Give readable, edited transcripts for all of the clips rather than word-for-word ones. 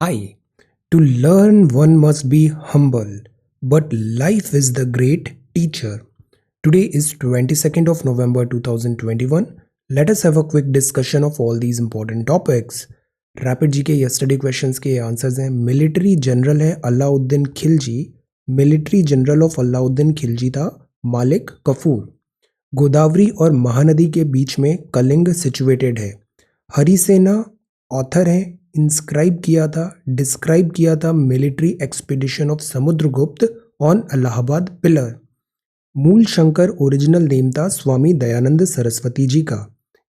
Hi. To learn, one must be humble, but life is the great teacher. Today is 22nd of November 2021. Let us have a quick discussion of all these important topics. Rapid जी के yesterday questions के answers हैं। Military general है Alauddin Khilji. Military general of Alauddin Khilji था मालिक कफूर। गोदावरी और महानदी के बीच में Kalinga situated है। हरिसेना ऑथर है। डिस्क्राइब किया था military expedition of Samudragupta on Allahabad pillar. मूल शंकर ओरिजिनल नेम था स्वामी दयानंद सरस्वती जी का।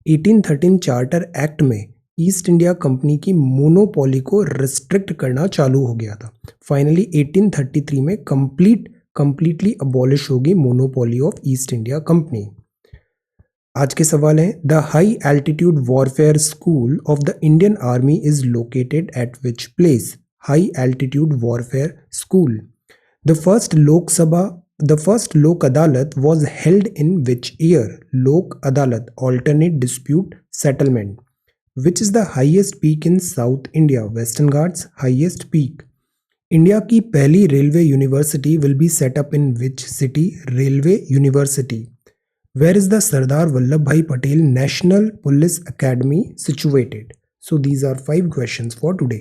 1813 चार्टर एक्ट में ईस्ट इंडिया कंपनी की मोनोपोली को रिस्ट्रिक्ट करना चालू हो गया था। फाइनली 1833 में कंप्लीटली अबॉलिश होगी monopoly of east India company. आज के सवाल हैं, the high altitude warfare school of the Indian army is located at which place? High altitude warfare school. The first लोक अदालत was held in which year? लोक अदालत, alternate dispute settlement. Which is the highest peak in south India? Western Ghats highest peak. India की पहली railway university will be set up in which city? Railway university. Where is the Sardar Vallabhbhai Patel National Police Academy situated? So these are 5 questions for today.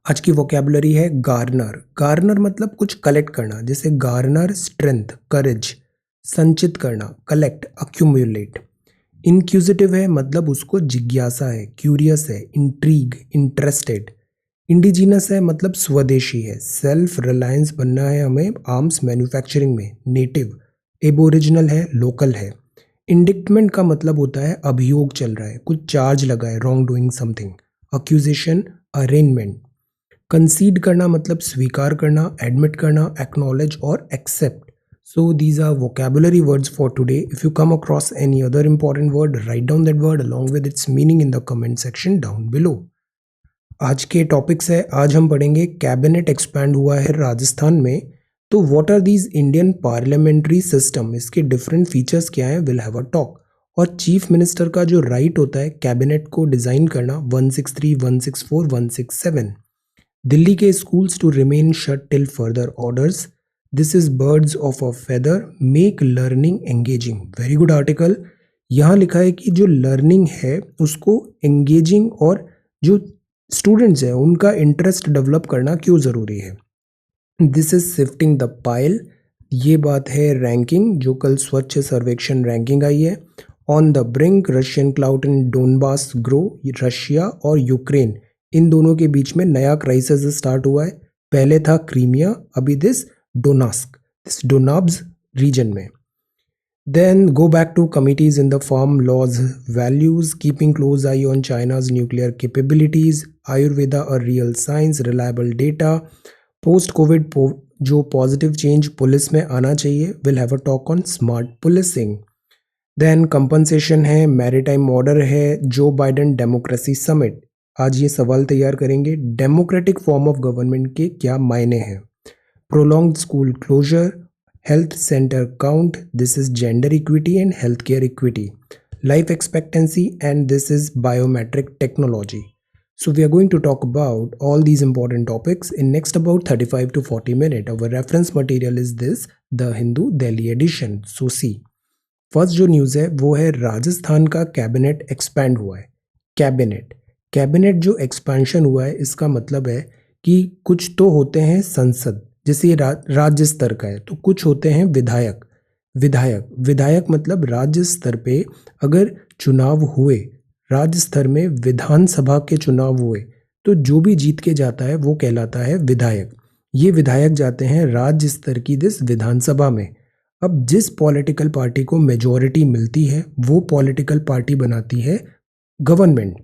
आज की vocabulary है Garner. Garner मतलब कुछ collect करना, जैसे Garner strength, करेज, संचित करना, collect, accumulate. Inquisitive है मतलब उसको जिज्ञासा है, क्यूरियस है, इंट्रीग, इंटरेस्टेड। इंडिजिनस है मतलब स्वदेशी है, सेल्फ रिलायंस बनना है हमें आर्म्स मैन्युफैक्चरिंग में, नेटिव। एबोरिजिनल है, लोकल है। इंडिक्टमेंट का मतलब होता है अभियोग चल रहा है, कुछ चार्ज लगा है, wrong doing something. Accusation, arraignment. Concede करना मतलब स्वीकार करना, एडमिट करना, एक्नॉलेज और accept. So these are vocabulary words for today. If you come across any other important word, write down that word along with its meaning in the comment section down below. आज के topics है, आज हम पढ़ेंगे cabinet expand हुआ है राजस्थान में। तो what are these Indian parliamentary system, इसके डिफरेंट फीचर्स क्या हैं, विल हैव अ टॉक। और चीफ मिनिस्टर का जो राइट होता है कैबिनेट को डिजाइन करना, 163, 164, 167। दिल्ली के schools to remain shut till further orders. This is birds of a feather make learning engaging. Very good article. यहाँ लिखा है कि जो लर्निंग है उसको एंगेजिंग और जो स्टूडेंट्स हैं उनका इंटरेस्ट डेवलप करना क्यों ज़रूरी है। This is shifting the pile. ये बात है रैंकिंग, जो कल स्वच्छ सर्वेक्षण रैंकिंग आई है। On the brink, Russian cloud in Donbas grow. Russia और यूक्रेन इन दोनों के बीच में नया क्राइसिस स्टार्ट हुआ है। पहले था क्रीमिया, अभी दिस डोनाब्स रीजन में। Then go back to committees in the farm laws, values, keeping close eye on China's nuclear capabilities, Ayurveda a real science, reliable data, post covid जो पॉजिटिव चेंज पुलिस में आना चाहिए, will have a talk on smart policing. Then compensation है, maritime order है, जो Biden democracy summit. आज ये सवाल तैयार करेंगे, डेमोक्रेटिक फॉर्म ऑफ गवर्नमेंट के क्या मायने हैं। Prolonged school closure, health center count, this is gender equity and health care equity, life expectancy and this is biometric technology. So we are going to talk about all these important topics in next about 35 to 40 minutes. Our reference material is this, The Hindu Delhi edition. So see, first जो news है वो है राजस्थान का cabinet expand हुआ है। Cabinet जो expansion हुआ है इसका मतलब है कि कुछ तो होते हैं संसद, जैसे ये राज्य स्तर का है, तो कुछ होते हैं विधायक मतलब राज्य स्तर पे अगर चुनाव हुए, राज्य स्तर में विधानसभा के चुनाव हुए तो जो भी जीत के जाता है वो कहलाता है विधायक। ये विधायक जाते हैं राज्य स्तर की दिस विधानसभा में। अब जिस पॉलिटिकल पार्टी को मेजॉरिटी मिलती है वो पॉलिटिकल पार्टी बनाती है गवर्नमेंट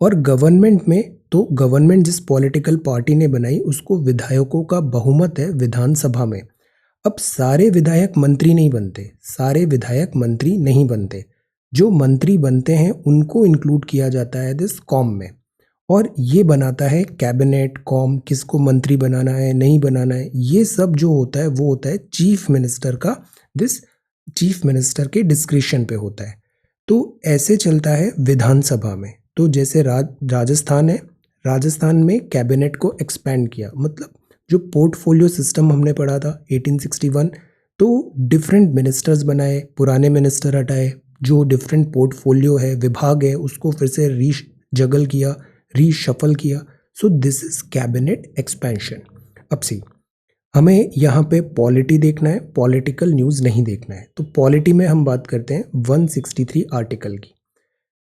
और गवर्नमेंट में तो गवर्नमेंट जिस पॉलिटिकल पार्टी ने बनाई उसको विधायकों का बहुमत है विधानसभा में। अब सारे विधायक मंत्री नहीं बनते, जो मंत्री बनते हैं उनको इंक्लूड किया जाता है दिस कॉम में, और ये बनाता है कैबिनेट कॉम, किसको मंत्री बनाना है नहीं बनाना है, ये सब जो होता है वो होता है चीफ मिनिस्टर के डिस्क्रिशन पे होता है। तो ऐसे चलता है विधानसभा में। तो जैसे राजस्थान है राजस्थान में कैबिनेट को एक्सपेंड किया, मतलब जो पोर्टफोलियो सिस्टम हमने पढ़ा था 1861, तो डिफरेंट मिनिस्टर्स बनाए, पुराने मिनिस्टर हटाए, जो डिफरेंट पोर्टफोलियो है, विभाग है, उसको फिर से जगल किया, रीशफल किया। सो दिस इज कैबिनेट एक्सपेंशन। अब सी हमें यहाँ पे पॉलिटी देखना है, पॉलिटिकल न्यूज़ नहीं देखना है। तो पॉलिटी में हम बात करते हैं 163 आर्टिकल की।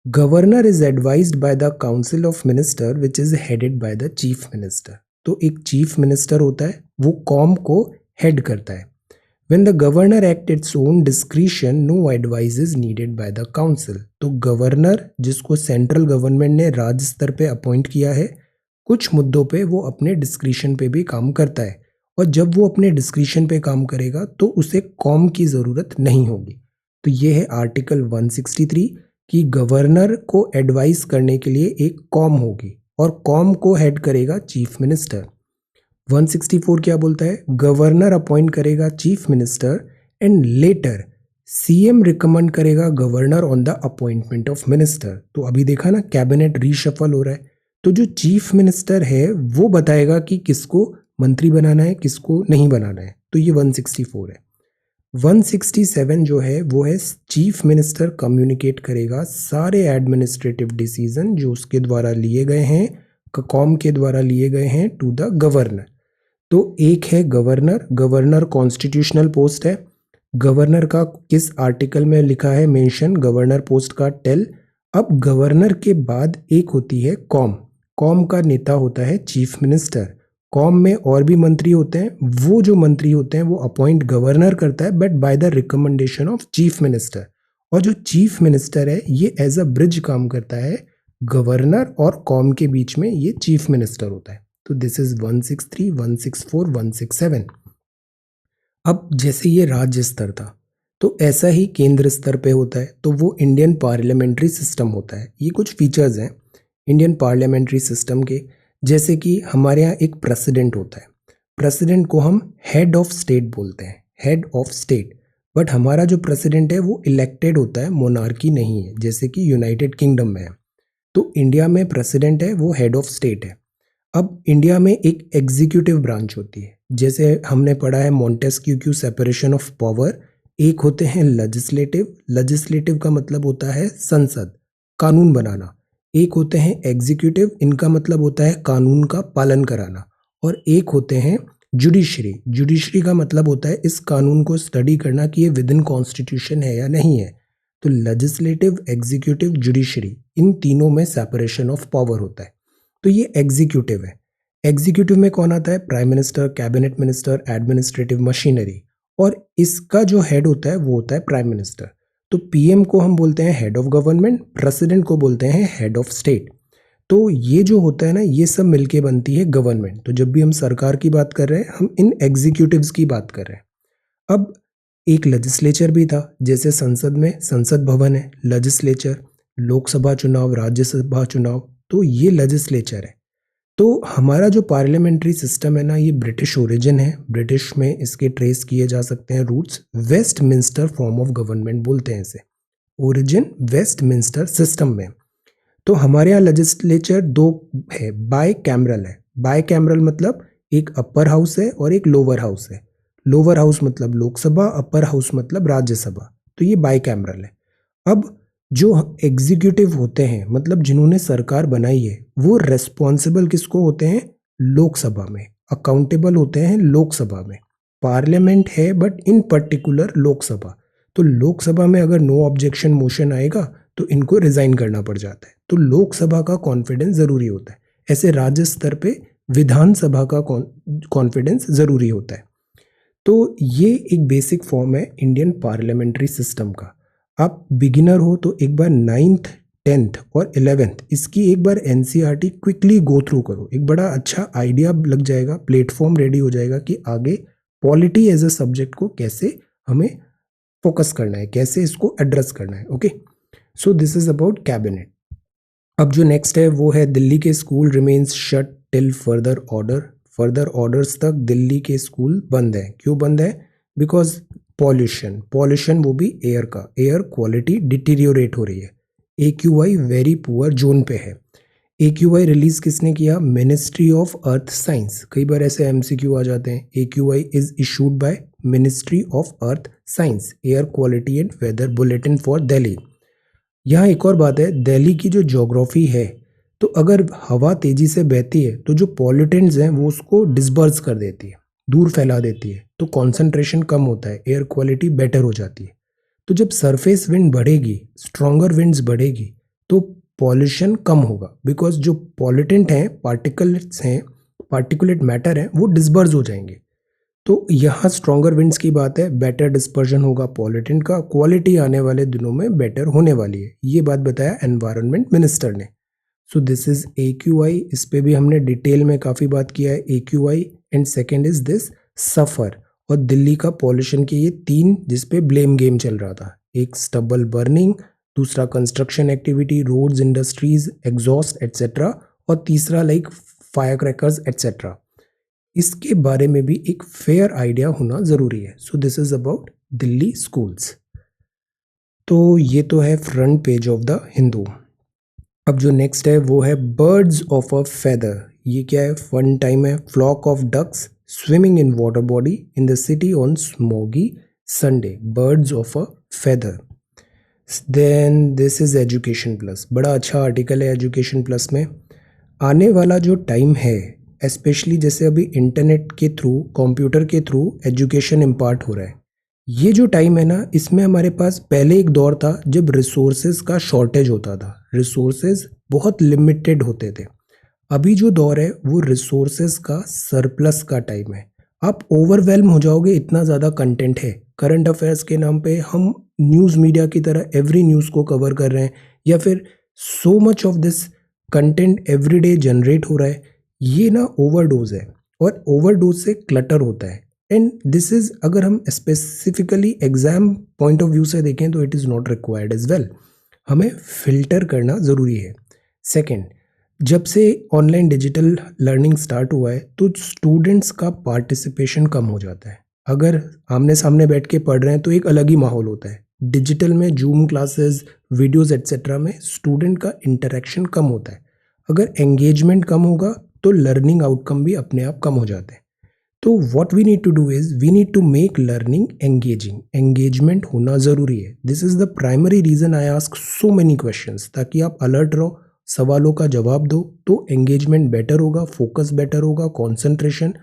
Governor is advised by the council of minister which is headed by the chief minister. तो एक चीफ मिनिस्टर होता है, वो कॉम को हेड करता है। When the governor act its own discretion, no advice is needed by the council। तो governor, जिसको सेंट्रल गवर्नमेंट ने राज्य स्तर पे अपॉइंट किया है, कुछ मुद्दों पे वो अपने डिस्क्रिशन पे भी काम करता है, और जब वो अपने डिस्क्रिशन पे काम करेगा तो उसे कॉम की ज़रूरत नहीं होगी। तो ये है आर्टिकल 163 कि गवर्नर को एडवाइस करने के लिए एक कॉम होगी, और कॉम को हेड करेगा चीफ मिनिस्टर। 164 क्या बोलता है? गवर्नर अपॉइंट करेगा chief minister and later CM recommend करेगा governor on the appointment of minister. तो अभी देखा ना, कैबिनेट रीशफल हो रहा है, तो जो चीफ मिनिस्टर है वो बताएगा कि किसको मंत्री बनाना है, किसको नहीं बनाना है। तो ये 164 है। 167 जो है वो है चीफ मिनिस्टर कम्युनिकेट करेगा सारे एडमिनिस्ट्रेटिव डिसीजन जो उसके द्वारा लिए गए हैं, कॉम के द्वारा लिए गए हैं, टू द गवर्नर। तो एक है गवर्नर, गवर्नर कॉन्स्टिट्यूशनल पोस्ट है। गवर्नर का किस आर्टिकल में लिखा है मेंशन, गवर्नर पोस्ट का 10। अब गवर्नर के बाद एक होती है कॉम, कॉम का नेता होता है चीफ मिनिस्टर। कॉम में और भी मंत्री होते हैं, वो जो मंत्री होते हैं वो अपॉइंट गवर्नर करता है, but by the recommendation of chief minister. और जो चीफ मिनिस्टर है ये एज अ ब्रिज काम करता है गवर्नर और कॉम के बीच में, ये चीफ मिनिस्टर होता है। तो दिस इज 163, 164, 167। अब जैसे ये राज्य स्तर था, तो ऐसा ही केंद्र स्तर पे होता है, तो वो इंडियन पार्लियामेंट्री सिस्टम होता है। ये कुछ फीचर्स हैं इंडियन पार्लियामेंट्री सिस्टम के, जैसे कि हमारे यहाँ एक प्रेसिडेंट होता है। प्रेसिडेंट को हम हेड ऑफ स्टेट बोलते हैं, हेड ऑफ स्टेट। बट हमारा जो प्रेसिडेंट है वो इलेक्टेड होता है, मोनार्की नहीं है, जैसे कि यूनाइटेड किंगडम में है। तो इंडिया में प्रेसिडेंट है, वो हेड ऑफ स्टेट है। अब इंडिया में एक एग्जीक्यूटिव ब्रांच होती है, जैसे हमने पढ़ा है मॉन्टेस्क्यू सेपरेशन ऑफ पावर। एक होते हैं लेजिस्लेटिव, लेजिस्लेटिव का मतलब होता है संसद, कानून बनाना। एक होते हैं एग्जीक्यूटिव, इनका मतलब होता है कानून का पालन कराना। और एक होते हैं जुडिशरी, जुडिशरी का मतलब होता है इस कानून को स्टडी करना कि ये विद इन कॉन्स्टिट्यूशन है या नहीं है। तो लेजिस्लेटिव, एग्जीक्यूटिव, जुडिशरी, इन तीनों में सेपरेशन ऑफ पावर होता है। तो ये एग्जीक्यूटिव है। एग्जीक्यूटिव में कौन आता है? Prime minister, cabinet minister, administrative machinery. और इसका जो हेड होता है वो होता है प्राइम मिनिस्टर। तो पीएम को हम बोलते हैं हेड ऑफ गवर्नमेंट, प्रेसिडेंट को बोलते हैं हेड ऑफ स्टेट। तो ये जो होता है ना, ये सब मिलके बनती है गवर्नमेंट। तो जब भी हम सरकार की बात कर रहे हैं, हम इन एग्जीक्यूटिव्स की बात कर रहे हैं। अब एक लेजिस्लेचर भी था, जैसे संसद में संसद भवन है, लेजिस्लेचर, लोकसभा चुनाव, राज्यसभा चुनाव, तो ये लेजिस्लेचर है। तो हमारा जो पार्लियामेंट्री सिस्टम है ना, ये ब्रिटिश ओरिजिन है, ब्रिटिश में इसके ट्रेस किए जा सकते हैं roots. Westminster form of government बोलते हैं इसे, ओरिजिन वेस्टमिंस्टर सिस्टम में। तो हमारे यहाँ लेजिस्लेचर दो है, बाय कैमरल है। बाय कैमरल मतलब एक अपर हाउस है और एक लोअर हाउस है। लोअर हाउस मतलब लोकसभा, अपर हाउस मतलब राज्यसभा। तो ये बाय कैमरल है। अब जो एग्जीक्यूटिव होते हैं, मतलब जिन्होंने सरकार बनाई है, वो रेस्पॉन्सिबल किसको होते हैं? लोकसभा में। अकाउंटेबल होते हैं लोकसभा में। पार्लियामेंट है बट इन पर्टिकुलर लोकसभा। तो लोकसभा में अगर नो ऑब्जेक्शन मोशन आएगा तो इनको रिजाइन करना पड़ जाता है। तो लोकसभा का कॉन्फिडेंस जरूरी होता है। ऐसे राज्य स्तर पे विधानसभा का कॉन्फिडेंस जरूरी होता है। तो ये एक बेसिक फॉर्म है इंडियन पार्लियामेंट्री सिस्टम का। आप बिगिनर हो तो एक बार 9th, 10th और 11th इसकी एक बार एनसीईआरटी क्विकली गो थ्रू करो, एक बड़ा अच्छा आइडिया लग जाएगा, प्लेटफॉर्म रेडी हो जाएगा कि आगे पॉलिटी एज अ सब्जेक्ट को कैसे हमें फोकस करना है, कैसे इसको एड्रेस करना है। Okay, so this is about cabinet. अब जो नेक्स्ट है वो है दिल्ली के school remains shut till further order. Further orders तक दिल्ली के स्कूल बंद है। क्यों बंद है? बिकॉज पॉल्यूशन, पॉल्यूशन वो भी एयर का, एयर क्वालिटी डिटीरियोरेट हो रही है। AQI वेरी पुअर जोन पे है। AQI रिलीज किसने किया? Ministry of earth science. कई बार ऐसे MCQ आ जाते हैं। AQI is issued by ministry of earth science, air quality and weather bulletin for Delhi. यहाँ एक और बात है, दिल्ली की जो ज्योग्राफी है, तो अगर हवा तेजी से बहती है तो जो पॉल्यूटेंट्स हैं वो उसको डिस्पर्स कर देती है, दूर फैला देती है, तो कॉन्सेंट्रेशन कम होता है, एयर क्वालिटी बेटर हो जाती है। तो जब सरफेस विंड बढ़ेगी, स्ट्रॉन्गर विंड्स बढ़ेगी, तो पॉल्यूशन कम होगा, बिकॉज जो पॉल्यूटेंट हैं, पार्टिकल्स हैं, पार्टिकुलेट मैटर हैं, वो डिस्पर्स हो जाएंगे। तो यहाँ स्ट्रॉन्गर विंड्स की बात है, बेटर डिस्पर्जन होगा पॉल्यूटेंट का, क्वालिटी आने वाले दिनों में बेटर होने वाली है। ये बात बताया एनवायरनमेंट मिनिस्टर ने। सो दिस इज AQI। इस पे भी हमने डिटेल में काफ़ी बात किया है, AQI। And second is this SAFAR. और दिल्ली का पॉल्यूशन के ये तीन जिस पे ब्लेम गेम चल रहा था, एक स्टबल बर्निंग, दूसरा construction activity, roads, industries, exhaust etcetera, और तीसरा लाइक फायर क्रैकर्स एट्सेट्रा। इसके बारे में भी एक फेयर आइडिया होना ज़रूरी है। So this is about Delhi schools. तो ये तो है front page of the Hindu. अब जो नेक्स्ट है वो है बर्ड्स ऑफ अ फेदर। ये क्या है? फन टाइम है। Flock of ducks swimming in water body in the city on smoggy Sunday, birds of a feather. Then this is education plus. बड़ा अच्छा आर्टिकल है एजुकेशन प्लस में। आने वाला जो टाइम है, स्पेशली जैसे अभी इंटरनेट के थ्रू, कंप्यूटर के थ्रू एजुकेशन इम्पार्ट हो रहा है, ये जो टाइम है ना, इसमें हमारे पास पहले एक दौर था जब रिसोर्सेज का शॉर्टेज होता था, रिसोर्सेज बहुत लिमिटेड होते थे। अभी जो दौर है वो रिसोर्सेज का सरप्लस का टाइम है। आप ओवरवेल्म हो जाओगे, इतना ज़्यादा कंटेंट है। करंट अफेयर्स के नाम पे हम न्यूज़ मीडिया की तरह एवरी न्यूज़ को कवर कर रहे हैं, या फिर so much of this content everyday generate हो रहा है। ये ना ओवरडोज है, और ओवरडोज से क्लटर होता है। एंड दिस इज, अगर हम specifically exam point of view से देखें तो it is not required as well. हमें फिल्टर करना ज़रूरी है। सेकेंड, जब से ऑनलाइन डिजिटल लर्निंग स्टार्ट हुआ है तो स्टूडेंट्स का पार्टिसिपेशन कम हो जाता है। अगर आमने सामने बैठ के पढ़ रहे हैं तो एक अलग ही माहौल होता है। डिजिटल में जूम क्लासेस, वीडियोस एट्सेट्रा में स्टूडेंट का इंटरेक्शन कम होता है। अगर एंगेजमेंट कम होगा तो लर्निंग आउटकम भी अपने आप कम हो जाते हैं। तो what we need to do is we need to make learning engaging. Engagement होना ज़रूरी है। This is the primary reason I ask so many questions, ताकि आप अलर्ट रहो, सवालों का जवाब दो, तो एंगेजमेंट बेटर होगा, फोकस बेटर होगा, कंसंट्रेशन,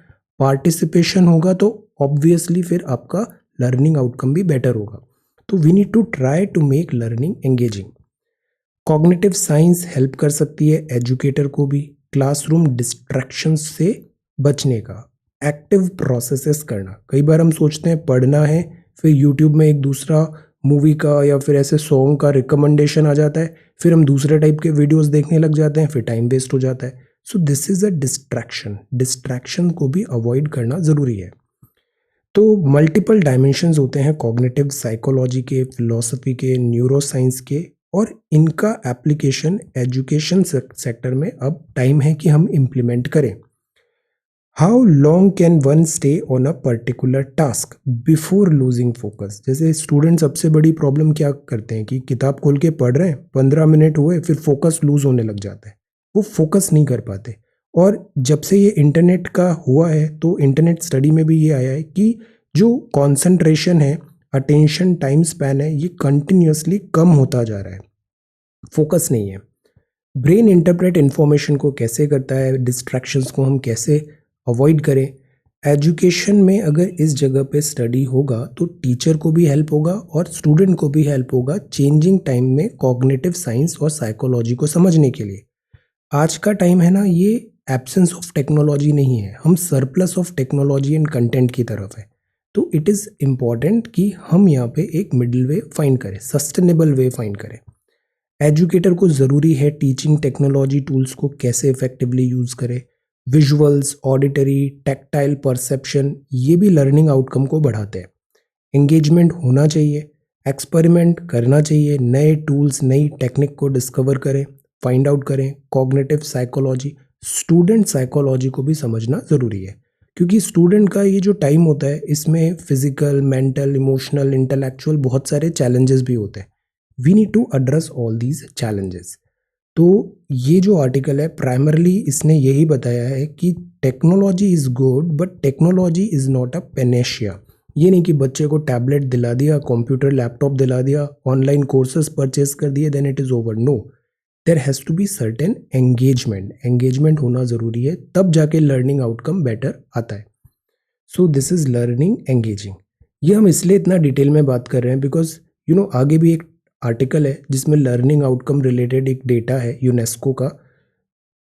पार्टिसिपेशन होगा, तो ऑब्वियसली फिर आपका लर्निंग आउटकम भी बेटर होगा। तो we need to try to make learning engaging. Cognitive science help कर सकती है एजुकेटर को भी क्लासरूम डिस्ट्रैक्शंस से बचने का, एक्टिव प्रोसेसेस करना। कई बार हम सोचते हैं पढ़ना है, फिर यूट्यूब में एक दूसरा मूवी का या फिर ऐसे सॉन्ग का रिकमेंडेशन आ जाता है, फिर हम दूसरे टाइप के वीडियोस देखने लग जाते हैं, फिर टाइम वेस्ट हो जाता है। So this is a distraction. Distraction को भी अवॉइड करना ज़रूरी है। तो मल्टीपल डायमेंशंस होते हैं कॉग्निटिव साइकोलॉजी के, फिलॉसफी के, न्यूरोसाइंस के, और इनका एप्लीकेशन एजुकेशन सेक्टर में अब टाइम है कि हम इम्प्लीमेंट करें। How long can one stay on a particular task before losing focus? जैसे स्टूडेंट सबसे बड़ी प्रॉब्लम क्या करते हैं कि किताब खोल के पढ़ रहे हैं, 15 मिनट हुए, फिर फोकस लूज होने लग जाता है, वो फोकस नहीं कर पाते। और जब से ये इंटरनेट का हुआ है तो इंटरनेट स्टडी में भी ये आया है कि जो कॉन्सेंट्रेशन है, अटेंशन टाइम स्पैन है, ये कंटिन्यूसली कम होता जा रहा है, फोकस नहीं है। ब्रेन इंटरप्रेट इन्फॉर्मेशन को कैसे करता है, डिस्ट्रैक्शंस को हम कैसे अवॉइड करें। एजुकेशन में अगर इस जगह पे स्टडी होगा तो टीचर को भी हेल्प होगा और स्टूडेंट को भी हेल्प होगा चेंजिंग टाइम में कॉग्निटिव साइंस और साइकोलॉजी को समझने के लिए। आज का टाइम है ना, ये एब्सेंस ऑफ टेक्नोलॉजी नहीं है, हम surplus of technology and content की तरफ है। तो इट इज़ इम्पॉर्टेंट कि हम यहाँ पे एक मिडिल वे फाइंड करें, सस्टेनेबल वे फाइंड करें। एजुकेटर को ज़रूरी है टीचिंग टेक्नोलॉजी टूल्स को कैसे इफेक्टिवली यूज़ करें। विजुअल्स, ऑडिटरी, टैक्टाइल परसेप्शन, ये भी लर्निंग आउटकम को बढ़ाते हैं। एंगेजमेंट होना चाहिए, एक्सपेरिमेंट करना चाहिए, नए टूल्स, नई टेक्निक को डिस्कवर करें, फाइंड आउट करें। कॉग्निटिव साइकोलॉजी, स्टूडेंट साइकोलॉजी को भी समझना ज़रूरी है, क्योंकि स्टूडेंट का ये जो टाइम होता है इसमें फिजिकल, मेंटल, इमोशनल, इंटेलेक्चुअल बहुत सारे चैलेंजेस भी होते हैं। We need to address all these challenges. तो ये जो आर्टिकल है प्राइमरली इसने यही बताया है कि technology is good but technology is not a Panacea. ये नहीं कि बच्चे को टैबलेट दिला दिया, कंप्यूटर लैपटॉप दिला दिया, ऑनलाइन कोर्सेज परचेज कर दिए, then it is over. No, there has to be certain engagement होना ज़रूरी है, तब जाके लर्निंग आउटकम बेटर आता है। So this is learning engaging. ये हम इसलिए इतना डिटेल में बात कर रहे हैं बिकॉज आगे भी एक आर्टिकल है जिसमें लर्निंग आउटकम रिलेटेड एक डेटा है यूनेस्को का।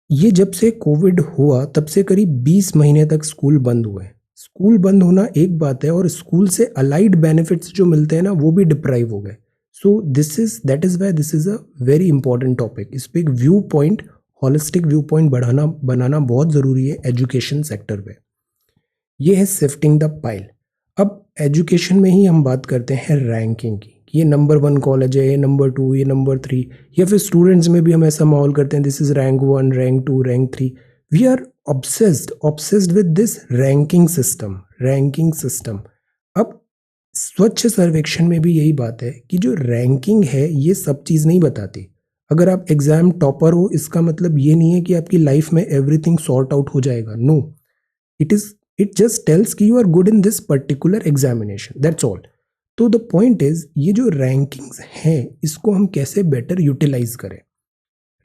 ये जब से कोविड हुआ तब से करीब 20 महीने तक स्कूल बंद हुए हैं। स्कूल बंद होना एक बात है और स्कूल से अलाइड बेनिफिट्स जो मिलते हैं ना वो भी डिप्राइव हो गए। So that is why this is a very important topic. इस पर एक view point, holistic view point बनाना बहुत ज़रूरी है एजुकेशन सेक्टर पे। ये है शिफ्टिंग द पाइल। अब एजुकेशन में ही हम बात करते हैं रैंकिंग की, ये नंबर 1 कॉलेज है, ये नंबर 2, ये नंबर 3, या फिर स्टूडेंट्स में भी हम ऐसा माहौल करते हैं this is rank 1, rank 2, rank 3। We are obsessed with this ranking system. अब स्वच्छ सर्वेक्षण में भी यही बात है कि जो रैंकिंग है ये सब चीज़ नहीं बताती। अगर आप एग्जाम टॉपर हो इसका मतलब ये नहीं है कि आपकी लाइफ में एवरीथिंग सॉर्ट आउट हो जाएगा। नो, इट जस्ट टेल्स कि you are good in this particular examination, that's all. तो द पॉइंट इज ये जो रैंकिंग्स हैं इसको हम कैसे बेटर यूटिलाइज करें।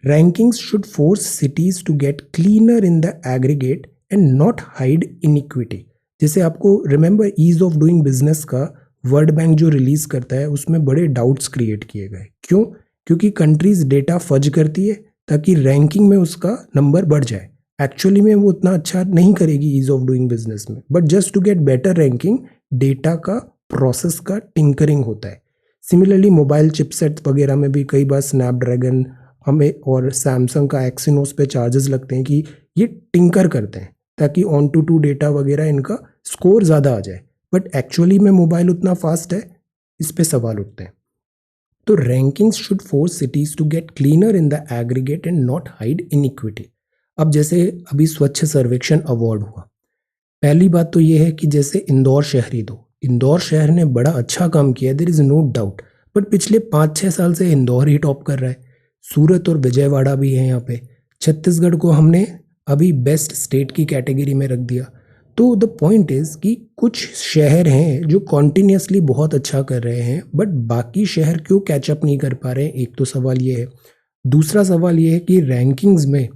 Rankings should force cities to get cleaner in the aggregate and not hide inequity. जैसे आपको remember ease of doing business का वर्ल्ड बैंक जो रिलीज करता है उसमें बड़े डाउट्स क्रिएट किए गए। क्यों? क्योंकि कंट्रीज डेटा फज करती है ताकि रैंकिंग में उसका नंबर बढ़ जाए। एक्चुअली में वो उतना अच्छा नहीं करेगी ईज ऑफ डूइंग बिजनेस में, but just to get better ranking data का प्रोसेस का टिंकरिंग होता है। सिमिलरली मोबाइल चिपसेट वगैरह में भी कई बार स्नैपड्रैगन हमें और सैमसंग का एक्सिनोस पे चार्जेस लगते हैं कि ये टिंकर करते हैं ताकि ऑन टू टू डेटा वगैरह इनका स्कोर ज़्यादा आ जाए, बट एक्चुअली में मोबाइल उतना फास्ट है, इस पे सवाल उठते हैं। तो rankings should force cities to get cleaner in the aggregate and not hide inequity. अब जैसे अभी स्वच्छ सर्वेक्षण अवार्ड हुआ, पहली बात तो ये है कि जैसे इंदौर शहर ने बड़ा अच्छा काम किया, there is no doubt, but पिछले 5-6 साल से इंदौर ही टॉप कर रहा है। सूरत और विजयवाड़ा भी है यहाँ पे। छत्तीसगढ़ को हमने अभी बेस्ट स्टेट की कैटेगरी में रख दिया। तो द पॉइंट इज़ कि कुछ शहर हैं जो कॉन्टिन्यूसली बहुत अच्छा कर रहे हैं, बट बाकी शहर क्यों कैचअप नहीं कर पा रहे हैं, एक तो सवाल ये है। दूसरा सवाल ये है कि रैंकिंग्स में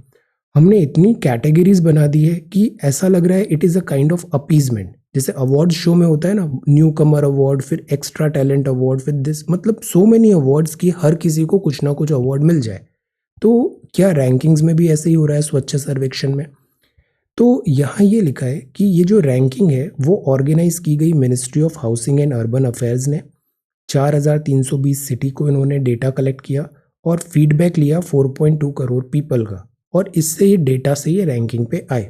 हमने इतनी कैटेगरीज बना दी है कि ऐसा लग रहा है it is a kind of appeasement. जैसे अवार्ड शो में होता है ना, न्यू कमर अवार्ड, फिर एक्स्ट्रा टैलेंट अवार्ड, फिर दिस, मतलब सो मेनी अवार्ड्स की हर किसी को कुछ ना कुछ अवार्ड मिल जाए। तो क्या रैंकिंग्स में भी ऐसे ही हो रहा है स्वच्छ सर्वेक्षण में? तो यहाँ ये लिखा है कि ये जो रैंकिंग है वो ऑर्गेनाइज की गई ministry of housing and urban affairs ने। 4320 सिटी को इन्होंने डेटा कलेक्ट किया और फीडबैक लिया 4.2 करोड़ पीपल का, और इससे ये डेटा से ये रैंकिंग पे आए।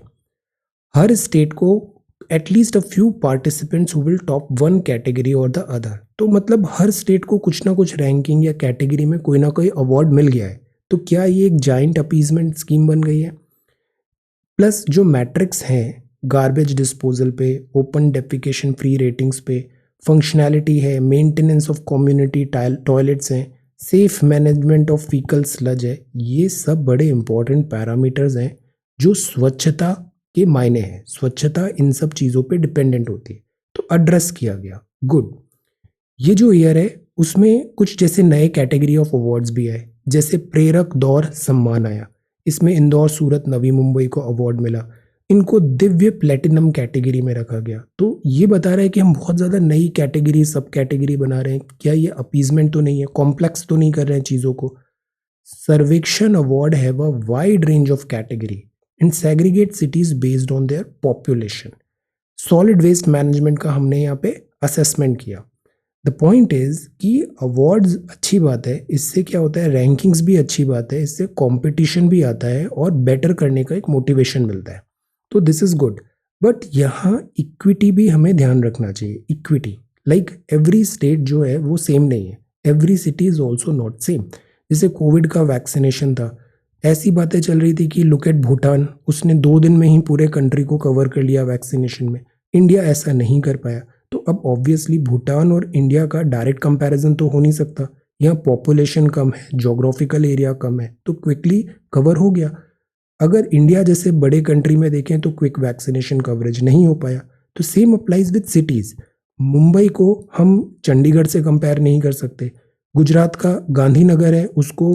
हर स्टेट को at least a few participants who will top one category और द अदर। तो मतलब हर स्टेट को कुछ ना कुछ रैंकिंग या कैटेगरी में कोई ना कोई अवार्ड मिल गया है। तो क्या ये एक जाइंट अपीजमेंट स्कीम बन गई है? प्लस जो मैट्रिक्स हैं गार्बेज डिस्पोजल पे, ओपन डेफिकेशन फ्री रेटिंग्स पे, फंक्शनैलिटी है, मेंटेनेंस ऑफ कम्युनिटी टॉयलेट्स हैं, safe management of faecal sludge है, ये सब बड़े इंपॉर्टेंट पैरामीटर्स हैं जो स्वच्छता के मायने हैं। स्वच्छता इन सब चीज़ों पे डिपेंडेंट होती है, तो एड्रेस किया गया। गुड। ये जो ईयर है उसमें कुछ जैसे नए कैटेगरी ऑफ अवार्ड्स भी आए, जैसे प्रेरक दौर सम्मान आया। इसमें इंदौर, सूरत, नवी मुंबई को अवार्ड मिला। इनको दिव्य प्लेटिनम कैटेगरी में रखा गया। तो ये बता रहा है कि हम बहुत ज़्यादा नई कैटेगरी, सब कैटेगरी बना रहे हैं। क्या ये अपीजमेंट तो नहीं है, कॉम्प्लेक्स तो नहीं कर रहे हैं चीज़ों को? Survekshan award have a wide range of category and segregate cities based on their population. Solid waste management का हमने यहाँ पे असेसमेंट किया। द पॉइंट इज कि अवार्ड्स अच्छी बात है, इससे क्या होता है, रैंकिंग्स भी अच्छी बात है, इससे कंपटीशन भी आता है और बेटर करने का एक मोटिवेशन मिलता है। तो दिस इज गुड, बट यहाँ इक्विटी भी हमें ध्यान रखना चाहिए। इक्विटी लाइक एवरी स्टेट जो है वो सेम नहीं है, every city is also not same. जैसे कोविड का वैक्सीनेशन था, ऐसी बातें चल रही थी कि लुक एट भूटान, उसने 2 दिन में ही पूरे कंट्री को कवर कर लिया वैक्सीनेशन में। इंडिया ऐसा नहीं कर पाया। तो अब ऑब्वियसली भूटान और इंडिया का डायरेक्ट कंपैरिजन तो हो नहीं सकता, यहाँ पॉपुलेशन कम है, जोग्राफिकल एरिया कम है, तो क्विकली कवर हो गया। अगर इंडिया जैसे बड़े कंट्री में देखें तो क्विक वैक्सीनेशन कवरेज नहीं हो पाया। तो same applies with cities. Mumbai को हम चंडीगढ़ से कंपेयर नहीं कर सकते, गुजरात का गांधीनगर है उसको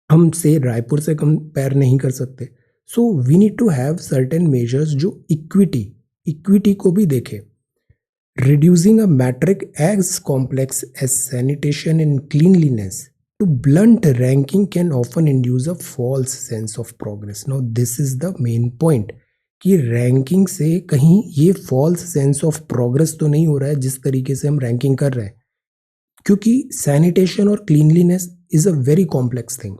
हम से रायपुर से कंपेयर नहीं कर सकते। So we need to have certain measures जो इक्विटी को भी देखे। Reducing a metric as complex as sanitation and cleanliness to blunt ranking can often induce a false sense of progress. Now this is the main point कि ranking से कहीं ये false sense of progress तो नहीं हो रहा है जिस तरीके से हम रैंकिंग कर रहे हैं, क्योंकि सैनिटेशन और cleanliness is a very complex thing.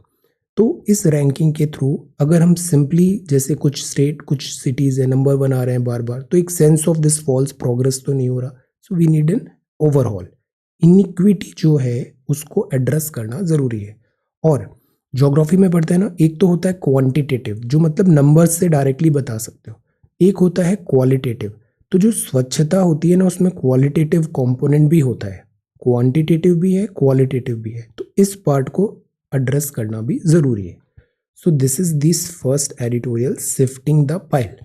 तो इस रैंकिंग के थ्रू अगर हम सिंपली जैसे कुछ स्टेट कुछ सिटीज़ है नंबर 1 आ रहे हैं बार बार, तो एक sense of this false progress तो नहीं हो रहा। So we need an overall inequity जो है उसको एड्रेस करना ज़रूरी है। और ज्योग्राफी में पढ़ते हैं ना, एक तो होता है क्वांटिटेटिव जो मतलब नंबर्स से डायरेक्टली बता सकते हो, एक होता है क्वालिटेटिव। तो जो स्वच्छता होती है ना उसमें क्वालिटेटिव कंपोनेंट भी होता है, क्वांटिटेटिव भी है क्वालिटेटिव भी है, तो इस पार्ट को एड्रेस करना भी ज़रूरी है। So this is this first editorial shifting the pile.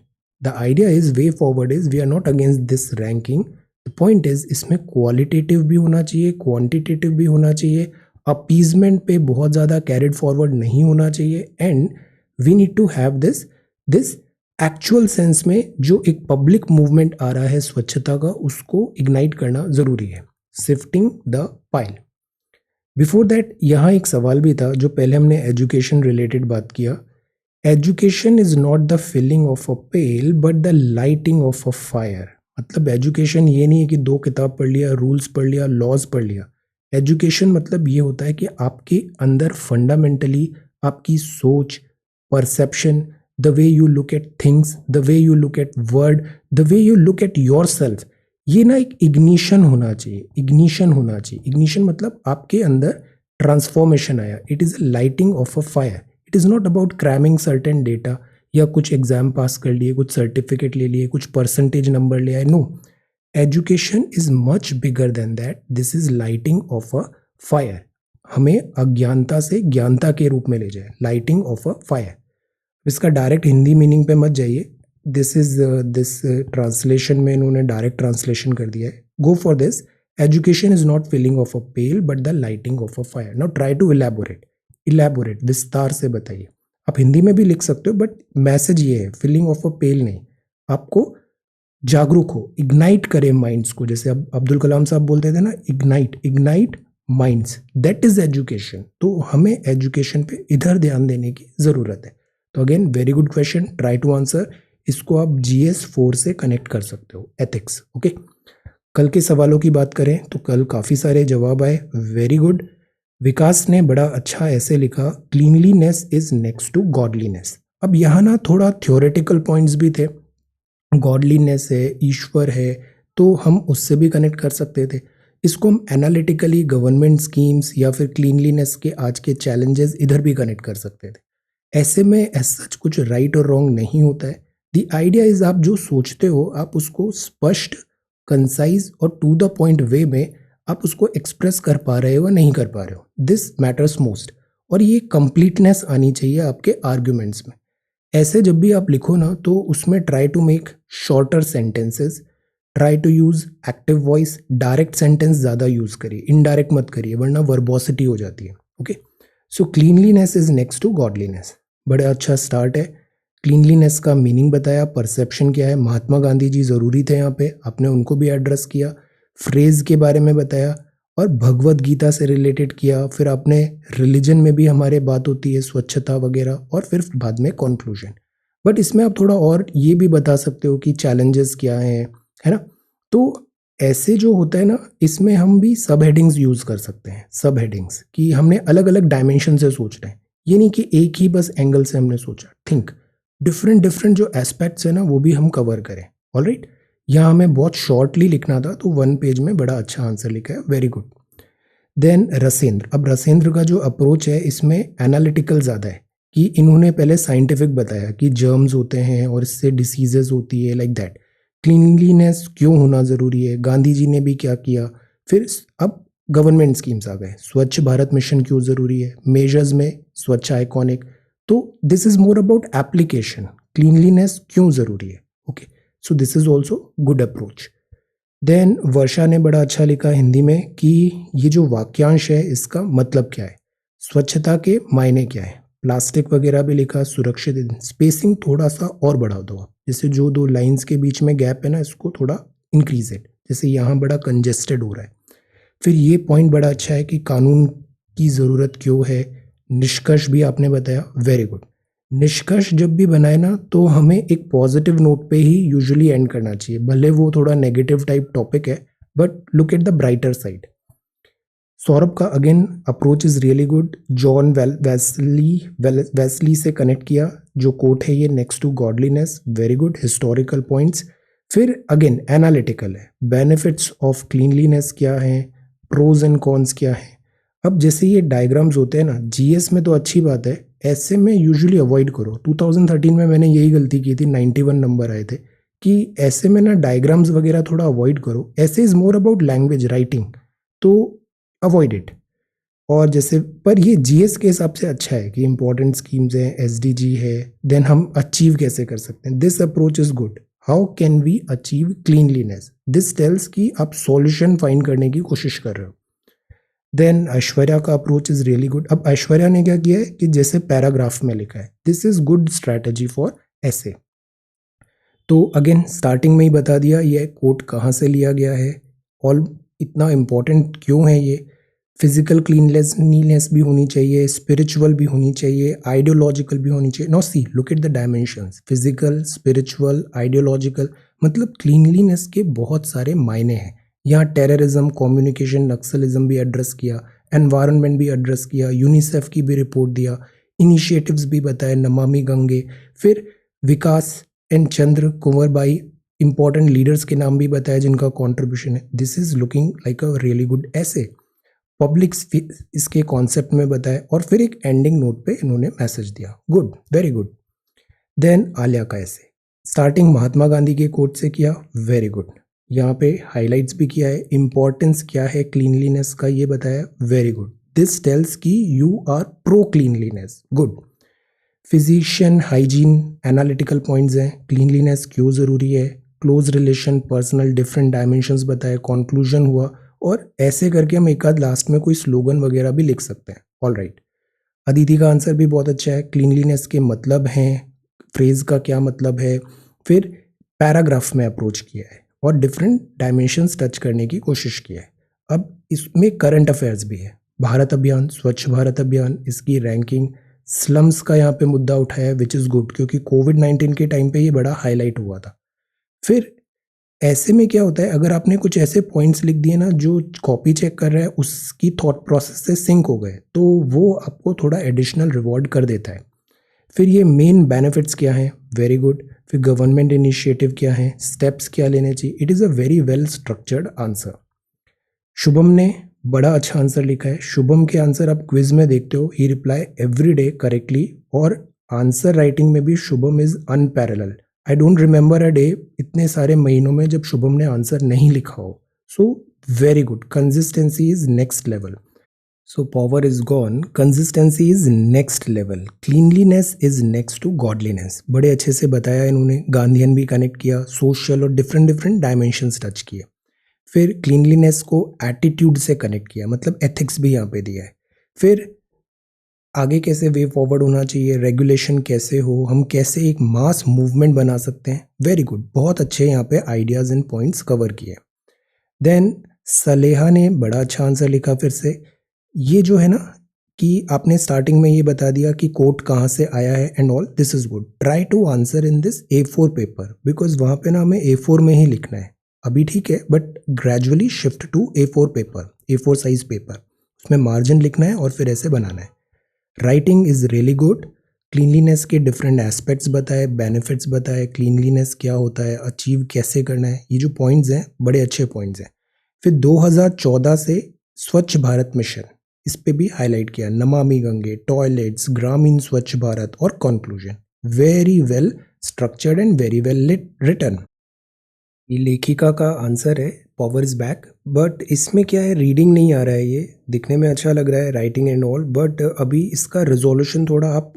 The idea is way forward is we are not against this ranking. The point is इसमें क्वालिटेटिव भी होना चाहिए क्वांटिटेटिव भी होना चाहिए, अपीजमेंट पे बहुत ज़्यादा कैरिड फॉरवर्ड नहीं होना चाहिए, and we need to have this actual sense में जो एक पब्लिक मूवमेंट आ रहा है स्वच्छता का उसको इग्नाइट करना ज़रूरी है। Shifting the pile. Before that यहाँ एक सवाल भी था जो पहले हमने एजुकेशन रिलेटेड बात किया। Education is not the filling of a pail but the lighting of a fire. मतलब एजुकेशन ये नहीं है कि 2 किताब पढ़ लिया, रूल्स पढ़ लिया, लॉज पढ़ लिया। एजुकेशन मतलब ये होता है कि आपके अंदर फंडामेंटली आपकी सोच, perception, the way you look at things, the way you look at word, the way you look at your self, ये ना एक इग्निशन होना चाहिए। इग्निशन मतलब आपके अंदर ट्रांसफॉर्मेशन आया। It is a lighting of a fire. It is not about cramming certain data या कुछ एग्जाम पास कर लिए, कुछ सर्टिफिकेट ले लिए, कुछ परसेंटेज नंबर ले आए। No, education is much bigger than that. This is lighting of a fire. हमें अज्ञानता से ज्ञानता के रूप में ले जाए, लाइटिंग ऑफ अ फायर। इसका डायरेक्ट हिंदी मीनिंग पे मत जाइए, दिस ट्रांसलेशन में इन्होंने डायरेक्ट ट्रांसलेशन कर दिया है। Go for this. Education is not filling of a pail but the lighting of a fire. Now try to elaborate विस्तार से बताइए। आप हिंदी में भी लिख सकते हो बट मैसेज ये है, फिलिंग ऑफ अ पेल नहीं, आपको जागरूक हो, इग्नाइट करें माइंड्स को। जैसे अब अब्दुल कलाम साहब बोलते थे ना, ignite minds, that is education. तो हमें एजुकेशन पे इधर ध्यान देने की ज़रूरत है। तो again very good question, try to answer. इसको आप GS4 से कनेक्ट कर सकते हो, एथिक्स। ओके, कल के सवालों की बात करें तो कल काफ़ी सारे जवाब आए, वेरी गुड। विकास ने बड़ा अच्छा ऐसे लिखा, cleanliness is next to godliness. अब यहाँ ना थोड़ा थ्योरेटिकल पॉइंट्स भी थे, गॉडलीनेस है, ईश्वर है, तो हम उससे भी कनेक्ट कर सकते थे। इसको हम एनालिटिकली गवर्नमेंट स्कीम्स या फिर क्लीनलीनेस के आज के चैलेंजेस इधर भी कनेक्ट कर सकते थे। ऐसे में ऐसा सच कुछ राइट और रॉन्ग नहीं होता है। द आइडिया इज आप जो सोचते हो आप उसको स्पष्ट, कंसाइज और टू द पॉइंट वे में आप उसको एक्सप्रेस कर पा रहे हो या नहीं कर पा रहे हो, दिस मैटर्स मोस्ट। और ये कंप्लीटनेस आनी चाहिए आपके आर्ग्यूमेंट्स में। ऐसे जब भी आप लिखो ना तो उसमें try to make shorter sentences, try to use active voice, direct sentence ज़्यादा यूज करिए, इनडायरेक्ट मत करिए वरना वर्बोसिटी हो जाती है। Okay, so cleanliness is next to godliness. बड़ा अच्छा स्टार्ट है। क्लीनलीनेस का मीनिंग बताया, परसेप्शन क्या है, महात्मा गांधी जी ज़रूरी थे यहाँ पे, आपने उनको भी एड्रेस किया, फ्रेज के बारे में बताया और भगवत गीता से रिलेटेड किया। फिर आपने रिलीजन में भी हमारे बात होती है, स्वच्छता वगैरह, और फिर बाद में कॉन्क्लूजन। बट इसमें आप थोड़ा और ये भी बता सकते हो कि चैलेंजेस क्या हैं, है ना। तो ऐसे जो होता है ना, इसमें हम भी सब हेडिंग्स यूज़ कर सकते हैं, सब हेडिंग्स कि हमने अलग अलग डायमेंशन से सोच रहे हैं, ये नहीं कि एक ही बस एंगल से हमने सोचा। थिंक डिफरेंट जो एस्पेक्ट्स है ना वो भी हम कवर करें। ऑलराइट, यहाँ हमें बहुत शॉर्टली लिखना था तो 1 पेज में बड़ा अच्छा आंसर लिखा है, वेरी गुड। देन रसेंद्र, अब रसेंद्र का जो अप्रोच है इसमें एनालिटिकल ज़्यादा है कि इन्होंने पहले साइंटिफिक बताया कि जर्म्स होते हैं और इससे डिसीजेज होती है, लाइक दैट। क्लीनलीनेस क्यों होना ज़रूरी है, गांधी जी ने भी क्या किया। फिर अब गवर्नमेंट स्कीम्स आ गए, स्वच्छ भारत मिशन क्यों ज़रूरी है, मेजर्स में स्वच्छ आइकॉनिक, तो this is more about application, cleanliness क्यों ज़रूरी है, okay, so this is also good approach. Then Varsha ने बड़ा अच्छा लिखा हिंदी में कि ये जो वाक्यांश है इसका मतलब क्या है, स्वच्छता के मायने क्या है, प्लास्टिक वगैरह भी लिखा, सुरक्षित, स्पेसिंग थोड़ा सा और बढ़ा दो आप, जैसे जो दो लाइंस के बीच में गैप है ना इसको थोड़ा इंक्रीज इट, जैसे यहाँ बड़ा कंजेस्टेड हो रहा है। फिर ये पॉइंट बड़ा अच्छा है कि कानून की ज़रूरत क्यों है, निष्कर्ष भी आपने बताया, वेरी गुड। निष्कर्ष जब भी बनाए ना तो हमें एक पॉजिटिव नोट पे ही यूजुअली एंड करना चाहिए, भले वो थोड़ा नेगेटिव टाइप टॉपिक है, but look at the brighter side. Saurabh का again approach is really good, John Wesley से कनेक्ट किया, जो कोट है ये next to godliness, very good, historical points. फिर अगेन एनालिटिकल है, बेनिफिट्स ऑफ क्लीनलीनेस क्या है, प्रोज एंड कॉन्स क्या है। अब जैसे ये डायग्राम्स होते हैं ना, जीएस में तो अच्छी बात है, ऐसे में यूजुअली अवॉइड करो। 2013 में मैंने यही गलती की थी, 91 नंबर आए थे, कि ऐसे में ना डायग्राम्स वगैरह थोड़ा अवॉइड करो, ऐसे is more about language writing, तो अवॉइड इट। और जैसे पर ये जीएस के हिसाब से अच्छा है कि इंपॉर्टेंट स्कीम्स हैं, एसडीजी है, देन हम अचीव कैसे कर सकते हैं, this approach is good, how can we achieve cleanliness, this tells कि आप सॉल्यूशन फाइंड करने की कोशिश कर रहे हो। देन ऐश्वर्या का अप्रोच इज रियली गुड। अब ऐश्वर्या ने क्या किया है कि जैसे पैराग्राफ में लिखा है, this is good strategy for ऐसे। तो अगेन स्टार्टिंग में ही बता दिया ये कोट कहाँ से लिया गया है, ऑल इतना इम्पोर्टेंट क्यों है ये, फिजिकल क्लीनलीनेस भी होनी चाहिए, स्पिरिचुअल भी होनी चाहिए, आइडियोलॉजिकल भी होनी चाहिए। Now see look at the dimensions, physical, spiritual, ideological, मतलब क्लीनलीनेस के बहुत सारे मायने हैं। यहाँ टेररिज्म, कम्युनिकेशन, नक्सलिज्म भी एड्रेस किया, एनवायरनमेंट भी एड्रेस किया, यूनिसेफ की भी रिपोर्ट दिया, इनिशिएटिव्स भी बताए, नमामि गंगे, फिर Vikas and Chandra Kunwar Bai, important leaders के नाम भी बताया जिनका कॉन्ट्रीब्यूशन है। This is looking like a really good essay. Public इसके कॉन्सेप्ट में बताया और फिर एक एंडिंग नोट पे इन्होंने मैसेज दिया, good, very good. Then Alia का ऐसे स्टार्टिंग महात्मा गांधी के कोट से किया, वेरी गुड, यहाँ पे हाइलाइट्स भी किया है, इंपॉर्टेंस क्या है क्लीनलीनेस का ये बताया, वेरी गुड, दिस टेल्स कि you are pro cleanliness, good. Physician, hygiene, analytical points हैं, क्लीनलीनेस क्यों ज़रूरी है, close relation, personal, different dimensions बताए, कंक्लूजन हुआ, और ऐसे करके हम एक आध लास्ट में कोई स्लोगन वगैरह भी लिख सकते हैं। ऑल राइट, अदिति का आंसर भी बहुत अच्छा है, क्लीनलीनेस के मतलब हैं, फ्रेज का क्या मतलब है, फिर पैराग्राफ में अप्रोच किया है और डिफरेंट डायमेंशंस टच करने की कोशिश की है। अब इसमें करंट अफेयर्स भी है, भारत अभियान, स्वच्छ भारत अभियान, इसकी रैंकिंग, स्लम्स का यहाँ पे मुद्दा उठाया, विच इज़ गुड, क्योंकि कोविड-19 के टाइम पे ये बड़ा हाईलाइट हुआ था। फिर ऐसे में क्या होता है, अगर आपने कुछ ऐसे पॉइंट्स लिख दिए ना जो कॉपी चेक कर रहा है उसकी थॉट प्रोसेस से सिंक हो गए, तो वो आपको थोड़ा एडिशनल रिवॉर्ड कर देता है। फिर ये मेन बेनिफिट्स क्या हैं, वेरी गुड। फिर गवर्नमेंट इनिशिएटिव क्या है, स्टेप्स क्या लेने चाहिए, it is a very well structured answer. Shubham ने बड़ा अच्छा आंसर लिखा है, शुभम के आंसर आप क्विज में देखते हो, ही रिप्लाई एवरी डे करेक्टली, और आंसर राइटिंग में भी Shubham is unparalleled. I don't remember a day इतने सारे महीनों में जब शुभम ने आंसर नहीं लिखा हो। So very good, consistency is next level. So power is gone, consistency is next level, cleanliness is next to godliness. बड़े अच्छे से बताया इन्होंने, गांधीयन भी कनेक्ट किया, सोशल और डिफरेंट डिफरेंट डायमेंशंस टच किए। फिर क्लीनलीनेस को एटीट्यूड से कनेक्ट किया, मतलब एथिक्स भी यहाँ पे दिया है। फिर आगे कैसे वे फॉरवर्ड होना चाहिए, रेगुलेशन कैसे हो, हम कैसे एक मास मूवमेंट बना सकते हैं, वेरी गुड, बहुत अच्छे यहाँ पे आइडियाज एंड पॉइंट्स कवर किए। देन सलेहा ने बड़ा अच्छा आंसर लिखा फिर से, ये जो है ना कि आपने स्टार्टिंग में ये बता दिया कि कोट कहाँ से आया है and all, this is good, try to answer in this A4 paper, because वहाँ पे ना हमें A4 में ही लिखना है, अभी ठीक है, but gradually shift to A4 paper, A4 size paper, उसमें मार्जिन लिखना है और फिर ऐसे बनाना है। Writing is really good, cleanliness के डिफरेंट एस्पेक्ट्स बताए, बेनिफिट्स बताए, क्लीनलीनेस क्या होता है, अचीव कैसे करना है, ये जो पॉइंट्स हैं बड़े अच्छे पॉइंट्स हैं। फिर 2014 से स्वच्छ भारत मिशन, इस पे भी हाईलाइट किया, नमामि गंगे, टॉयलेट्स, ग्रामीण स्वच्छ भारत और conclusion, very well structured and very well written. ये लेखिका का आंसर है, पावर इज़ बैक। बट इसमें क्या है, रीडिंग नहीं आ रहा है, ये दिखने में अच्छा लग रहा है राइटिंग एंड ऑल, बट अभी इसका रेजोल्यूशन थोड़ा आप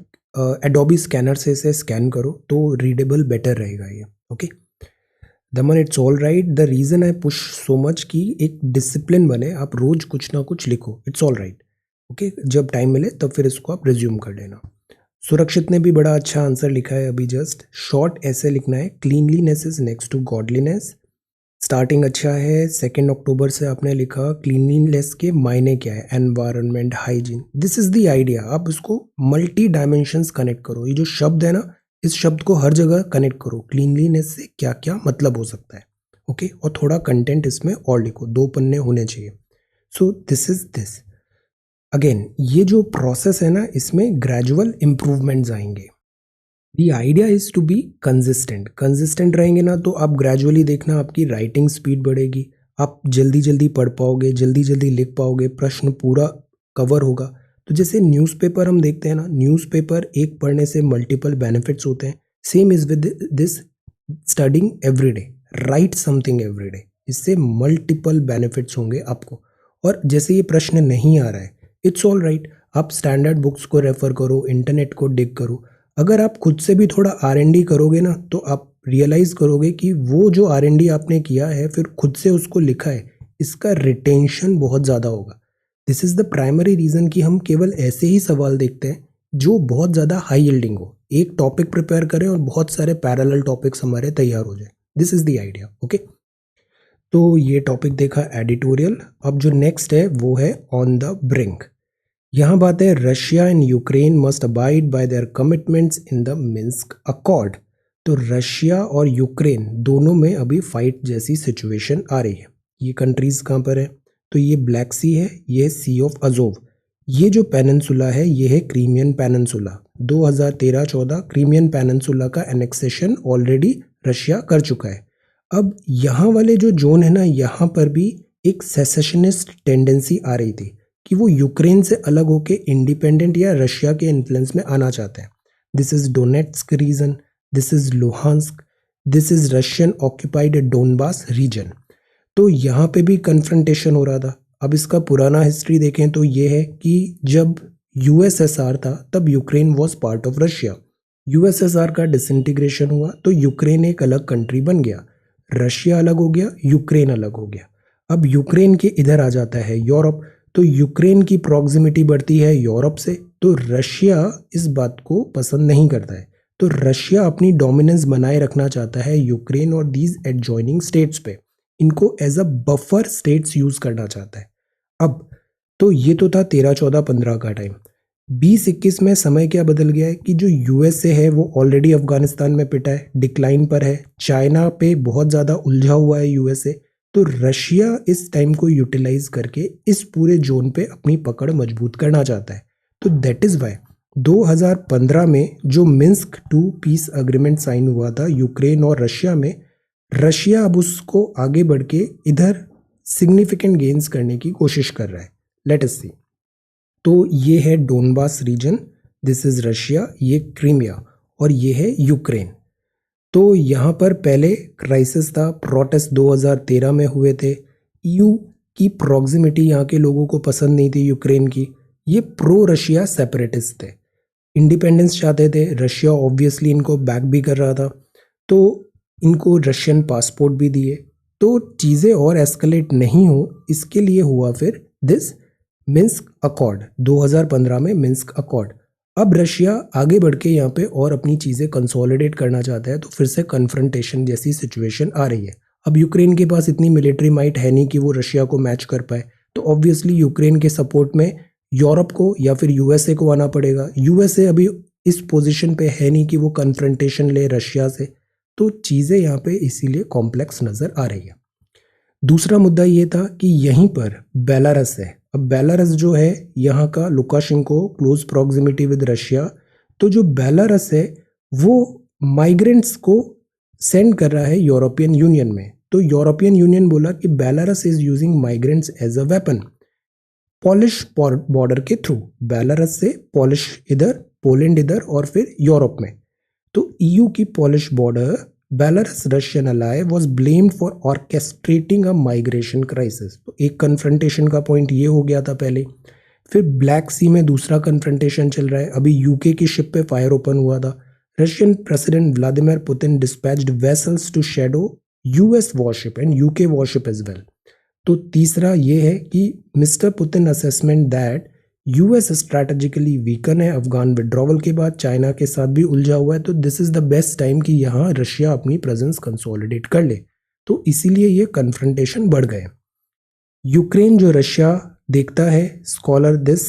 एडोबी स्कैनर से इसे स्कैन करो तो रीडेबल बेटर रहेगा ये। Okay Daman, it's all right. The reason I push so much कि एक डिसिप्लिन बने, आप रोज़ कुछ ना कुछ लिखो। It's all right. ओके, जब टाइम मिले तब फिर इसको आप रिज्यूम कर लेना। सुरक्षित ने भी बड़ा अच्छा आंसर लिखा है अभी जस्ट। शॉर्ट ऐसे लिखना है, cleanliness is next to godliness. Starting अच्छा है। 2 अक्टूबर से आपने लिखा क्लीनलीनेस के मायने क्या है, environment, hygiene, this is the idea. आप इसको मल्टी डायमेंशंस कनेक्ट करो। ये जो शब्द है ना, इस शब्द को हर जगह कनेक्ट करो। क्लीनलीनेस से क्या क्या मतलब हो सकता है। ओके और थोड़ा कंटेंट इसमें और लिखो, 2 पन्ने होने चाहिए। So this is this. Again ये जो प्रोसेस है ना, इसमें ग्रेजुअल इम्प्रूवमेंट्स आएंगे। The idea is to be consistent. Consistent रहेंगे ना तो आप ग्रेजुअली देखना आपकी राइटिंग स्पीड बढ़ेगी, आप जल्दी जल्दी पढ़ पाओगे, जल्दी जल्दी लिख पाओगे, प्रश्न पूरा कवर होगा। तो जैसे न्यूज़पेपर हम देखते हैं ना, न्यूज़पेपर एक पढ़ने से मल्टीपल बेनिफिट्स होते हैं। Same is with this, studying every day, right something every day, इससे मल्टीपल बेनिफिट्स होंगे आपको। और जैसे ये प्रश्न नहीं आ रहा है, इट्स ऑल राइट, आप स्टैंडर्ड बुक्स को रेफर करो, इंटरनेट को डिग करो। अगर आप खुद से भी थोड़ा R&D करोगे ना, तो आप रियलाइज़ करोगे कि वो जो R&D आपने किया है, फिर खुद से उसको लिखा है, इसका रिटेंशन बहुत ज़्यादा होगा। This is the primary reason कि हम केवल ऐसे ही सवाल देखते हैं जो बहुत ज़्यादा हाई यील्डिंग हो। एक टॉपिक प्रिपेयर करें और बहुत सारे पैरेलल टॉपिक्स हमारे तैयार हो जाए। This is the idea. Okay, तो ये टॉपिक देखा एडिटोरियल। अब जो नेक्स्ट है वो है ऑन द ब्रिंक। यहाँ बात है, Russia and Ukraine must abide by there commitments in the Minsk accord. तो रशिया और यूक्रेन दोनों में अभी फाइट जैसी सिचुएशन आ रही है। ये कंट्रीज़ कहाँ पर है, तो ये ब्लैक सी है, ये सी ऑफ अजोव। ये जो पेनिनसुला है ये है क्रीमियन पेनिनसुला। 2013-14 क्रीमियन पेनिनसुला का एनेक्सेशन ऑलरेडी रशिया कर चुका है। अब यहाँ वाले जो जोन है ना, यहाँ पर भी एक सेसेशनिस्ट टेंडेंसी आ रही थी कि वो यूक्रेन से अलग होके इंडिपेंडेंट या रशिया के इन्फ्लुएंस में आना चाहते हैं। This is Donetsk region, this is Luhansk, this is Russian occupied Donbas region. तो यहाँ पे भी कन्फ्रंटेशन हो रहा था। अब इसका पुराना हिस्ट्री देखें तो ये है कि जब यूएसएसआर था तब Ukraine was part of Russia. USSR का डिसइंटीग्रेशन हुआ तो यूक्रेन एक अलग कंट्री बन गया, रशिया अलग हो गया, यूक्रेन अलग हो गया। अब यूक्रेन के इधर आ जाता है यूरोप, तो यूक्रेन की प्रॉक्सिमिटी बढ़ती है यूरोप से, तो रशिया इस बात को पसंद नहीं करता है। तो रशिया अपनी डोमिनेंस बनाए रखना चाहता है यूक्रेन और दीज एडजॉइनिंग स्टेट्स पे, इनको as a buffer states use करना चाहता है। अब तो ये तो था 13-14-15 का टाइम। 20-21 में समय क्या बदल गया है कि जो यूएसए है वो ऑलरेडी अफगानिस्तान में पिटा है, डिक्लाइन पर है, चाइना पे बहुत ज़्यादा उलझा हुआ है यूएसए। तो रशिया इस टाइम को यूटिलाइज करके इस पूरे जोन पे अपनी पकड़ मजबूत करना चाहता है। तो दैट इज़ वाई 2015 में जो मिन्स्क 2 पीस अग्रीमेंट साइन हुआ था यूक्रेन और रशिया में, रशिया अब उसको आगे बढ़ के इधर सिग्निफिकेंट गेन्स करने की कोशिश कर रहा है। लेट अस सी। तो ये है Donbas region, this is Russia, ये क्रीमिया और ये है यूक्रेन। तो यहाँ पर पहले क्राइसिस था, प्रोटेस्ट 2013 में हुए थे। ईयू की प्रॉक्सिमिटी यहाँ के लोगों को पसंद नहीं थी यूक्रेन की। ये प्रो रशिया सेपरेटिस्ट थे, इंडिपेंडेंस चाहते थे। रशिया ऑब्वियसली इनको बैक भी कर रहा था, तो इनको रशियन पासपोर्ट भी दिए। तो चीज़ें और एस्केलेट नहीं हो इसके लिए हुआ फिर दिस मिन्स्क अकॉर्ड, 2015 में मिन्स्क अकॉर्ड। अब रशिया आगे बढ़ के यहाँ पे और अपनी चीज़ें कंसोलिडेट करना चाहता है, तो फिर से कन्फ्रंटेशन जैसी सिचुएशन आ रही है। अब यूक्रेन के पास इतनी मिलिट्री माइट है नहीं कि वो रशिया को मैच कर पाए, तो ऑब्वियसली यूक्रेन के सपोर्ट में यूरोप को या फिर यूएसए को आना पड़ेगा। यूएसए अभी इस पोजीशन पे है नहीं कि वो कन्फ्रंटेशन ले रशिया से, तो चीज़ें यहाँ पे इसीलिए कॉम्प्लेक्स नज़र आ रही है। दूसरा मुद्दा ये था कि यहीं पर बेलारस है। अब बेलारस जो है यहाँ का Lukashenko close proximity with Russia, तो जो बेलारस है वो माइग्रेंट्स को सेंड कर रहा है यूरोपियन यूनियन में। तो यूरोपियन यूनियन बोला कि Belarus is using migrants as a weapon Polish border के थ्रू। बेलारस से पॉलिश इधर, पोलैंड इधर और फिर यूरोप में। तो ईयू की Polish border Belarus Russian ally was blamed for orchestrating a migration crisis. तो एक कन्फ्रंटेशन का पॉइंट ये हो गया था पहले। फिर ब्लैक सी में दूसरा कन्फ्रंटेशन चल रहा है, अभी यूके की शिप पे फायर ओपन हुआ था। Russian president Vladimir Putin dispatched vessels to shadow US warship and UK warship as well. तो तीसरा ये है कि mister Putin assessment that US strategically weaken है अफगान विड्रॉवल के बाद, चाइना के साथ भी उलझा हुआ है, तो this is the best time कि यहाँ रशिया अपनी प्रेजेंस कंसोलिडेट कर ले। तो इसीलिए ये कन्फ्रंटेशन बढ़ गए। यूक्रेन जो रशिया देखता है, स्कॉलर दिस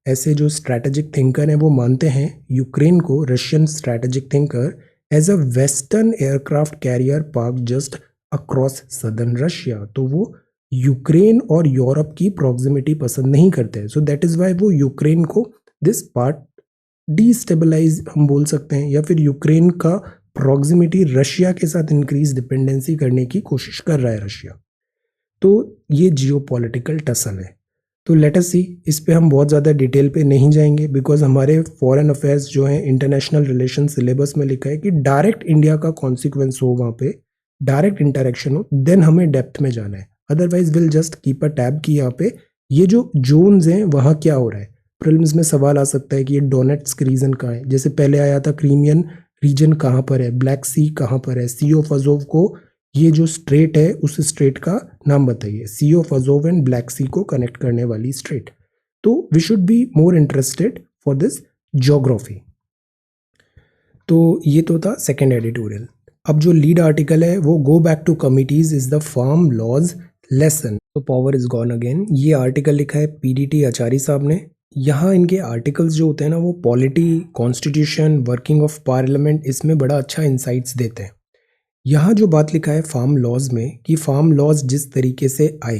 ऐसे जो स्ट्रैटेजिक थिंकर हैं वो मानते हैं यूक्रेन को, Russian strategic thinker, as a western aircraft carrier park just across southern Russia. तो वो यूक्रेन और यूरोप की प्रॉक्सिमिटी पसंद नहीं करते, सो दैट इज वाई वो यूक्रेन को दिस पार्ट डिस्टेबलाइज हम बोल सकते हैं, या फिर यूक्रेन का प्रॉक्सिमिटी रशिया के साथ इंक्रीज डिपेंडेंसी करने की कोशिश कर रहा है रशिया। तो ये जियोपॉलिटिकल टसल है। तो लेट अस सी, इस पे हम बहुत ज़्यादा डिटेल पे नहीं जाएंगे बिकॉज हमारे फॉरेन अफेयर्स जो हैं इंटरनेशनल रिलेशन सिलेबस में लिखा है कि डायरेक्ट इंडिया का कॉन्सिक्वेंस हो, वहाँ पे डायरेक्ट इंटरेक्शन हो, देन हमें डेप्थ में जाना है। Otherwise will just keep a tab कि यहाँ पे ये जो जोन्स हैं वहाँ क्या हो रहा है। प्रीलिम्स में सवाल आ सकता है कि ये डोनेट्स्क रीजन कहाँ है, जैसे पहले आया था क्रीमियन रीजन कहाँ पर है, ब्लैक सी कहाँ पर है, सी ऑफ अजोव को, ये जो स्ट्रेट है उस स्ट्रेट का नाम बताइए, sea of Azov and black sea को कनेक्ट करने वाली स्ट्रेट। तो we should be more interested for this geography. तो ये तो था सेकेंड एडिटोरियल। अब जो लीड आर्टिकल है वो go back to committees is the farm laws lesson. तो पावर इज गॉन अगेन, ये आर्टिकल लिखा है पीडीटी आचार्य साहब ने। यहाँ इनके आर्टिकल्स जो होते हैं ना वो polity, constitution, working of parliament, इसमें बड़ा अच्छा इंसाइट्स देते हैं। यहाँ जो बात लिखा है फार्म लॉज में कि फार्म लॉज जिस तरीके से आए,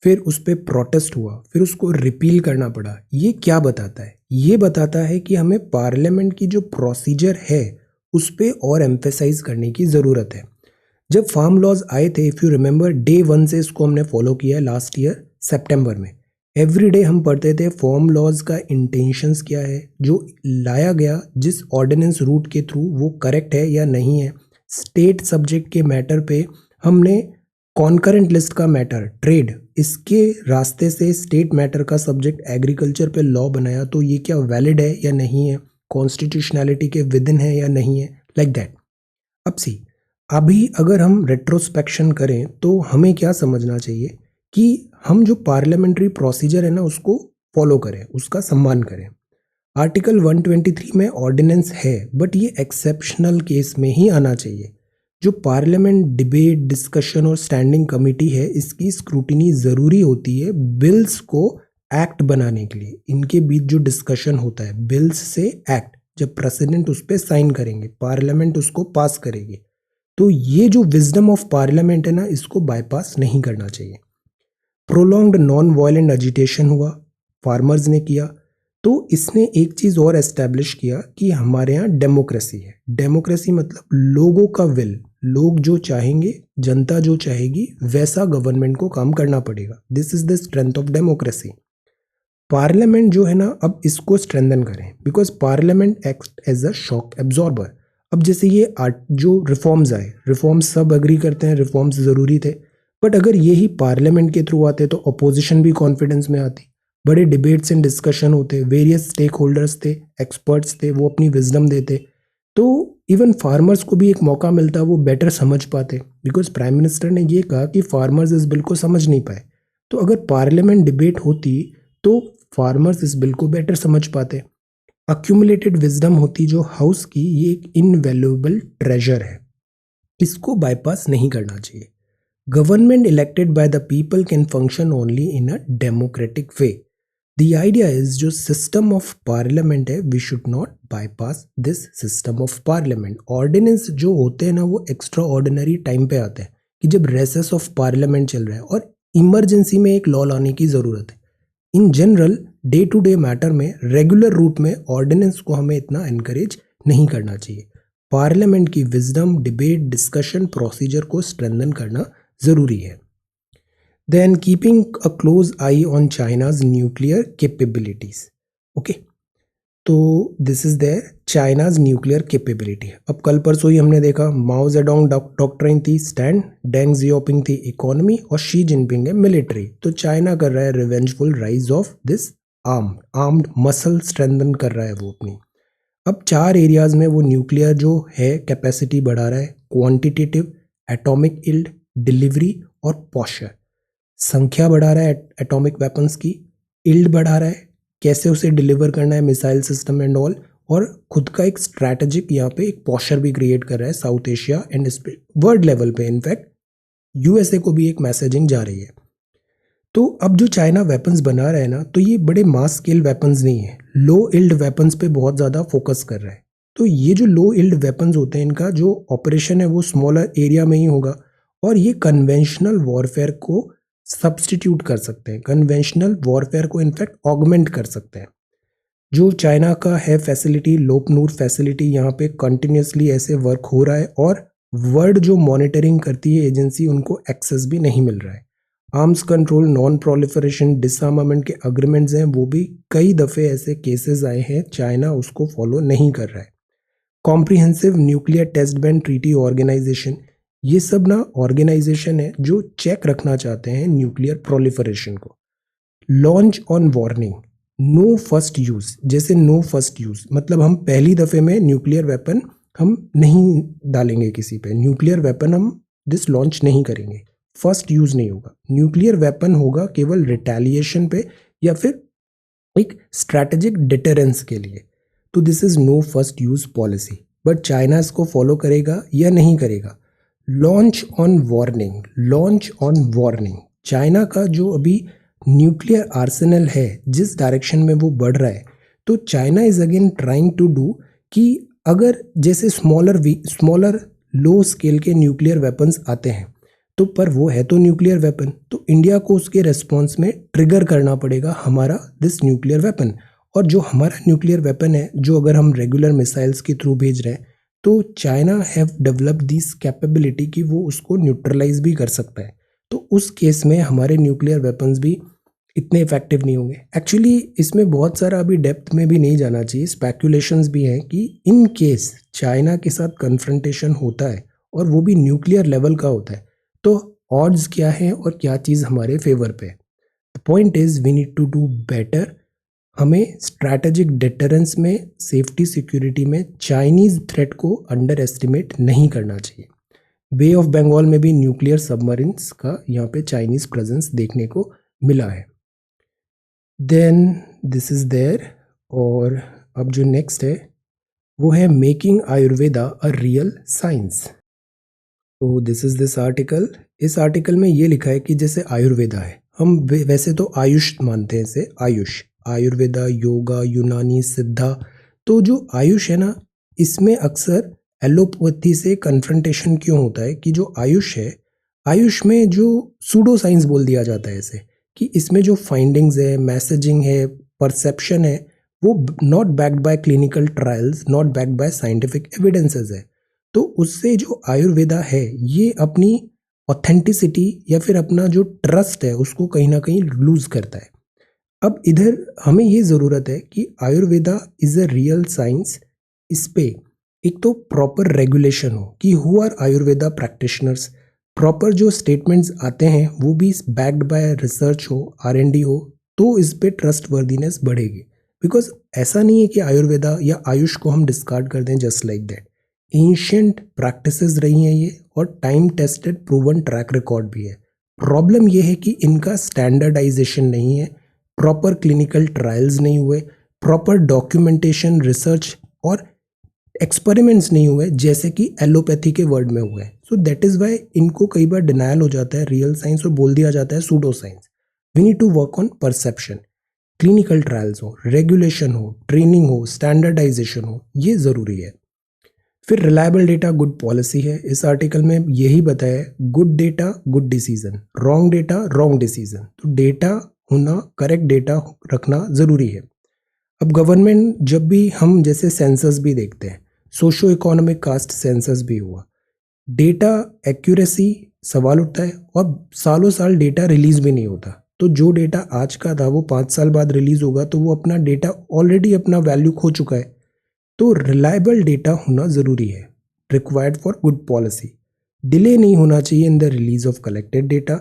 फिर उस पर प्रोटेस्ट हुआ, फिर उसको रिपील करना पड़ा, ये क्या बताता है? ये बताता है कि हमें पार्लियामेंट की जो प्रोसीजर है उस पर और एम्फेसाइज करने की ज़रूरत है। जब फार्म लॉज आए थे, इफ़ यू रिमेंबर, डे 1 से इसको हमने फॉलो किया है लास्ट ईयर सितंबर में। एवरी डे हम पढ़ते थे फार्म लॉज का इंटेंशंस क्या है, जो लाया गया जिस ऑर्डिनेंस रूट के थ्रू वो करेक्ट है या नहीं है। स्टेट सब्जेक्ट के मैटर पे हमने कॉन्करेंट लिस्ट का मैटर, ट्रेड, इसके रास्ते से स्टेट मैटर का सब्जेक्ट एग्रीकल्चर पे लॉ बनाया, तो ये क्या वैलिड है या नहीं है, कॉन्स्टिट्यूशनैलिटी के विद इन है या नहीं है, लाइक दैट। अब सी, अभी अगर हम रेट्रोस्पेक्शन करें तो हमें क्या समझना चाहिए कि हम जो पार्लियामेंट्री प्रोसीजर है ना उसको फॉलो करें, उसका सम्मान करें। आर्टिकल 123 में ऑर्डिनेंस है, बट ये एक्सेप्शनल केस में ही आना चाहिए। जो पार्लियामेंट डिबेट, डिस्कशन और स्टैंडिंग कमेटी है, इसकी स्क्रूटिनी ज़रूरी होती है बिल्स को एक्ट बनाने के लिए। इनके बीच जो डिस्कशन होता है बिल्स से एक्ट, जब प्रेसिडेंट उस पर साइन करेंगे, पार्लियामेंट उसको पास करेगी, तो ये जो विजडम ऑफ पार्लियामेंट है ना, इसको बाईपास नहीं करना चाहिए। प्रोलॉन्ग्ड नॉन वायलेंट एजिटेशन हुआ, फार्मर्स ने किया, तो इसने एक चीज़ और एस्टैब्लिश किया कि हमारे यहाँ डेमोक्रेसी है। डेमोक्रेसी मतलब लोगों का विल, लोग जो चाहेंगे, जनता जो चाहेगी वैसा गवर्नमेंट को काम करना पड़ेगा। This is the strength of democracy. Parliament जो है ना, अब इसको स्ट्रेंथन करें because parliament act as a shock absorber. अब जैसे ये जो रिफॉर्म्स आए, रिफॉर्म्स सब अग्री करते हैं, रिफॉर्म्स ज़रूरी थे, बट अगर यही पार्लियामेंट के थ्रू आते तो अपोजिशन भी कॉन्फिडेंस में आती, बड़े डिबेट्स एंड डिस्कशन होते, वेरियस स्टेक होल्डर्स थे, एक्सपर्ट्स थे, वो अपनी विजडम देते, तो इवन फार्मर्स को भी एक मौका मिलता, वो बेटर समझ पाते। बिकॉज प्राइम मिनिस्टर ने ये कहा कि फार्मर्स इस बिल को समझ नहीं पाए, तो अगर पार्लियामेंट डिबेट होती तो फार्मर्स इस बिल को बेटर समझ पाते। अक्यूमुलेटेड विजडम होती जो हाउस की, ये एक इनवैल्यूएबल ट्रेजर है, इसको बाईपास नहीं करना चाहिए। Government elected by the people can function only in a democratic way. The idea is जो सिस्टम ऑफ पार्लियामेंट है, we should not bypass this system of parliament. Ordinance जो होते हैं ना वो एक्स्ट्रा ऑर्डिनरी टाइम पे आते हैं कि जब रेसेस ऑफ पार्लियामेंट चल रहा है और इमरजेंसी में एक लॉ लाने की ज़रूरत है। In general day to day matter में रेगुलर रूट में ऑर्डिनेंस को हमें इतना एनकरेज नहीं करना चाहिए। पार्लियामेंट की विजडम, डिबेट, डिस्कशन, प्रोसीजर को स्ट्रेंथन करना ज़रूरी है। Then keeping a close eye on China's nuclear capabilities. Okay, तो this is there China's nuclear capability. अब कल परसों ही हमने देखा माओ जेडोंग डॉक्ट्रिन थी स्टैंड, डेंग जियोपिंग थी इकोनॉमी और शी जिनपिंग है मिलिट्री। तो चाइना कर रहा है revengeful rise of this armed muscle strengthen कर रहा है वो अपनी। अब 4 एरियाज में वो न्यूक्लियर जो है कैपेसिटी बढ़ा रहा है, क्वांटिटेटिव, एटॉमिक इल्ड, डिलीवरी और पॉस्चर। संख्या बढ़ा रहा है एटॉमिक वेपन्स की, इल्ड बढ़ा रहा है, कैसे उसे डिलीवर करना है मिसाइल सिस्टम एंड ऑल, और खुद का एक स्ट्रैटेजिक यहाँ पे एक पॉस्चर भी क्रिएट कर रहा है south Asia and world level पे। इनफैक्ट यूएसए को भी एक मैसेजिंग जा रही है। तो अब जो चाइना वेपन्स बना रहा है ना, तो ये बड़े मास स्केल वेपन्स नहीं है, लो इल्ड वेपन्स पे बहुत ज़्यादा फोकस कर रहा है। तो ये जो लो इल्ड वेपन्स होते हैं इनका जो ऑपरेशन है वो स्मॉलर एरिया में ही होगा और ये कन्वेंशनल वॉरफेयर को सब्सटीट्यूट कर सकते हैं, कन्वेंशनल वॉरफेयर को इनफैक्ट ऑगमेंट कर सकते हैं। जो चाइना का है फैसिलिटी, लोपनूर फैसिलिटी, यहाँ पे कंटिन्यूसली ऐसे वर्क हो रहा है और वर्ल्ड जो मॉनिटरिंग करती है एजेंसी उनको एक्सेस भी नहीं मिल रहा है। आर्म्स कंट्रोल, नॉन प्रोलिफरेशन, डिसआर्मामेंट के अग्रीमेंट्स हैं, वो भी कई दफ़े ऐसे केसेस आए हैं, चाइना उसको फॉलो नहीं कर रहा है। Comprehensive nuclear test ban treaty organization, ये सब ना ऑर्गेनाइजेशन है जो चेक रखना चाहते हैं न्यूक्लियर प्रोलिफरेशन को। Launch on warning, no first use, जैसे नो फर्स्ट यूज़ मतलब हम पहली दफ़े में न्यूक्लियर वेपन हम नहीं डालेंगे किसी पे, न्यूक्लियर वेपन हम दिस लॉन्च नहीं करेंगे, फर्स्ट यूज़ नहीं होगा। न्यूक्लियर वेपन होगा केवल रिटेलिएशन पे या फिर एक स्ट्रैटेजिक डिटरेंस के लिए। तो this is no first use policy, but China इसको फॉलो करेगा या नहीं करेगा। Launch on warning, launch on warning, China का जो अभी न्यूक्लियर आर्सेनल है जिस डायरेक्शन में वो बढ़ रहा है, तो China is again trying to do कि अगर जैसे स्मॉलर लो स्केल के न्यूक्लियर वेपन्स आते हैं तो पर वो है तो न्यूक्लियर वेपन, तो इंडिया को उसके रिस्पॉन्स में ट्रिगर करना पड़ेगा हमारा दिस न्यूक्लियर वेपन। और जो हमारा न्यूक्लियर वेपन है जो अगर हम रेगुलर मिसाइल्स के थ्रू भेज रहे हैं तो China have developed this capability कि वो उसको न्यूट्रलाइज भी कर सकता है। तो उस केस में हमारे न्यूक्लियर वेपन्स भी इतने इफेक्टिव नहीं होंगे। एक्चुअली इसमें बहुत सारा अभी डेप्थ में भी नहीं जाना चाहिए, स्पेकुलेशंस भी हैं कि इन केस चाइना के साथ कन्फ्रंटेशन होता है और वो भी न्यूक्लियर लेवल का होता है तो ऑड्स क्या है और क्या चीज़ हमारे फेवर पे है। The point is we need to do better. हमें स्ट्रैटेजिक डिटरेंस में, सेफ्टी सिक्योरिटी में चाइनीज़ थ्रेट को अंडर एस्टिमेट नहीं करना चाहिए। बे ऑफ बंगाल में भी न्यूक्लियर सबमरीन्स का यहाँ पे चाइनीज़ प्रेजेंस देखने को मिला है। Then this is there. और अब जो नेक्स्ट है वो है making Ayurveda a real science. तो दिस इज़ दिस आर्टिकल। इस आर्टिकल में ये लिखा है कि जैसे आयुर्वेदा है, हम वैसे तो आयुष मानते हैं इसे, आयुष, आयुर्वेदा, योगा, यूनानी, सिद्धा। तो जो आयुष है ना, इसमें अक्सर एलोपैथी से कन्फ्रंटेशन क्यों होता है कि जो आयुष है, आयुष में जो सूडो साइंस बोल दिया जाता है इसे, कि इसमें जो फाइंडिंग्स है, मैसेजिंग है, परसेप्शन है, वो not backed by clinical trials, not backed by scientific evidences है। तो उससे जो आयुर्वेदा है ये अपनी ऑथेंटिसिटी या फिर अपना जो ट्रस्ट है उसको कहीं ना कहीं लूज करता है। अब इधर हमें ये ज़रूरत है कि Ayurveda is a real science. इस पे एक तो प्रॉपर रेगुलेशन हो कि who are Ayurveda practitioners, proper जो स्टेटमेंट्स आते हैं वो भी बैक्ड बाय रिसर्च हो, R&D हो, तो इस पे ट्रस्ट वर्दीनेस बढ़ेगी। बिकॉज ऐसा नहीं है कि आयुर्वेदा या आयुष को हम डिस्कार्ड कर दें just like that. Ancient practices रही हैं ये और time tested proven track record भी है। प्रॉब्लम ये है कि इनका स्टैंडर्डाइजेशन नहीं है, प्रॉपर क्लिनिकल ट्रायल्स नहीं हुए, प्रॉपर डॉक्यूमेंटेशन, रिसर्च और एक्सपेरिमेंट्स नहीं हुए जैसे कि एलोपैथी के वर्ड में हुए। सो दैट इज़ वाई इनको कई बार डिनायल हो जाता है रियल साइंस और बोल दिया जाता है pseudo science. We need to work on perception, clinical trials हो, रेगुलेशन हो, ट्रेनिंग हो, स्टैंडर्डाइजेशन हो, ये ज़रूरी है। फिर रिलायबल डेटा गुड पॉलिसी है। इस आर्टिकल में यही बताया है, good data good decision, wrong data wrong decision. तो डेटा होना, करेक्ट डेटा रखना ज़रूरी है। अब गवर्नमेंट जब भी हम जैसे सेंसस भी देखते हैं, सोशो इकोनॉमिक कास्ट सेंसस भी हुआ, डेटा एक्यूरेसी सवाल उठता है और सालों साल डेटा रिलीज भी नहीं होता। तो जो डेटा आज का था वो 5 साल बाद रिलीज होगा, तो वो अपना डेटा ऑलरेडी अपना वैल्यू खो चुका है। तो रिलायबल डेटा होना ज़रूरी है, required for good policy. Delay नहीं होना चाहिए in the release of collected data.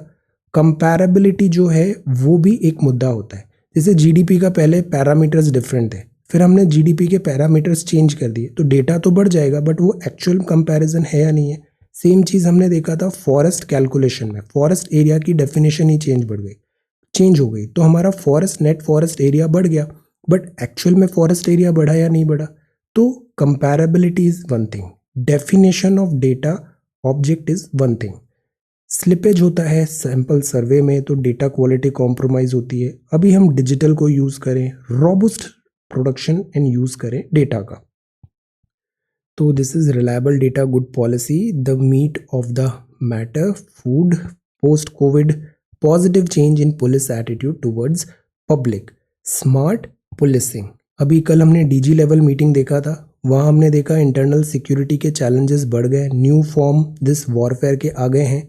Comparability जो है वो भी एक मुद्दा होता है। जैसे जीडीपी का पहले पैरामीटर्स डिफरेंट थे, फिर हमने जीडीपी के पैरामीटर्स चेंज कर दिए, तो डेटा तो बढ़ जाएगा बट वो एक्चुअल कंपैरिजन है या नहीं है। सेम चीज़ हमने देखा था फॉरेस्ट कैलकुलेशन में, फॉरेस्ट एरिया की डेफिनेशन ही चेंज हो गई, तो हमारा फॉरेस्ट नेट फॉरेस्ट एरिया बढ़ गया, बट एक्चुअल में फॉरेस्ट एरिया बढ़ा या नहीं बढ़ा। तो comparability is one thing, definition of data object is one thing. Slippage होता है सैंपल सर्वे में, तो डेटा क्वालिटी कॉम्प्रोमाइज होती है। अभी हम डिजिटल को यूज करें, रॉबस्ट प्रोडक्शन एंड यूज करें डेटा का। तो this is reliable data, good policy, the meat of the matter, food, post Covid, positive change in police attitude towards public, smart policing. अभी कल हमने डीजी लेवल मीटिंग देखा था, वहाँ हमने देखा इंटरनल सिक्योरिटी के चैलेंजेस बढ़ गए, न्यू फॉर्म दिस वॉरफेयर के आ गए हैं।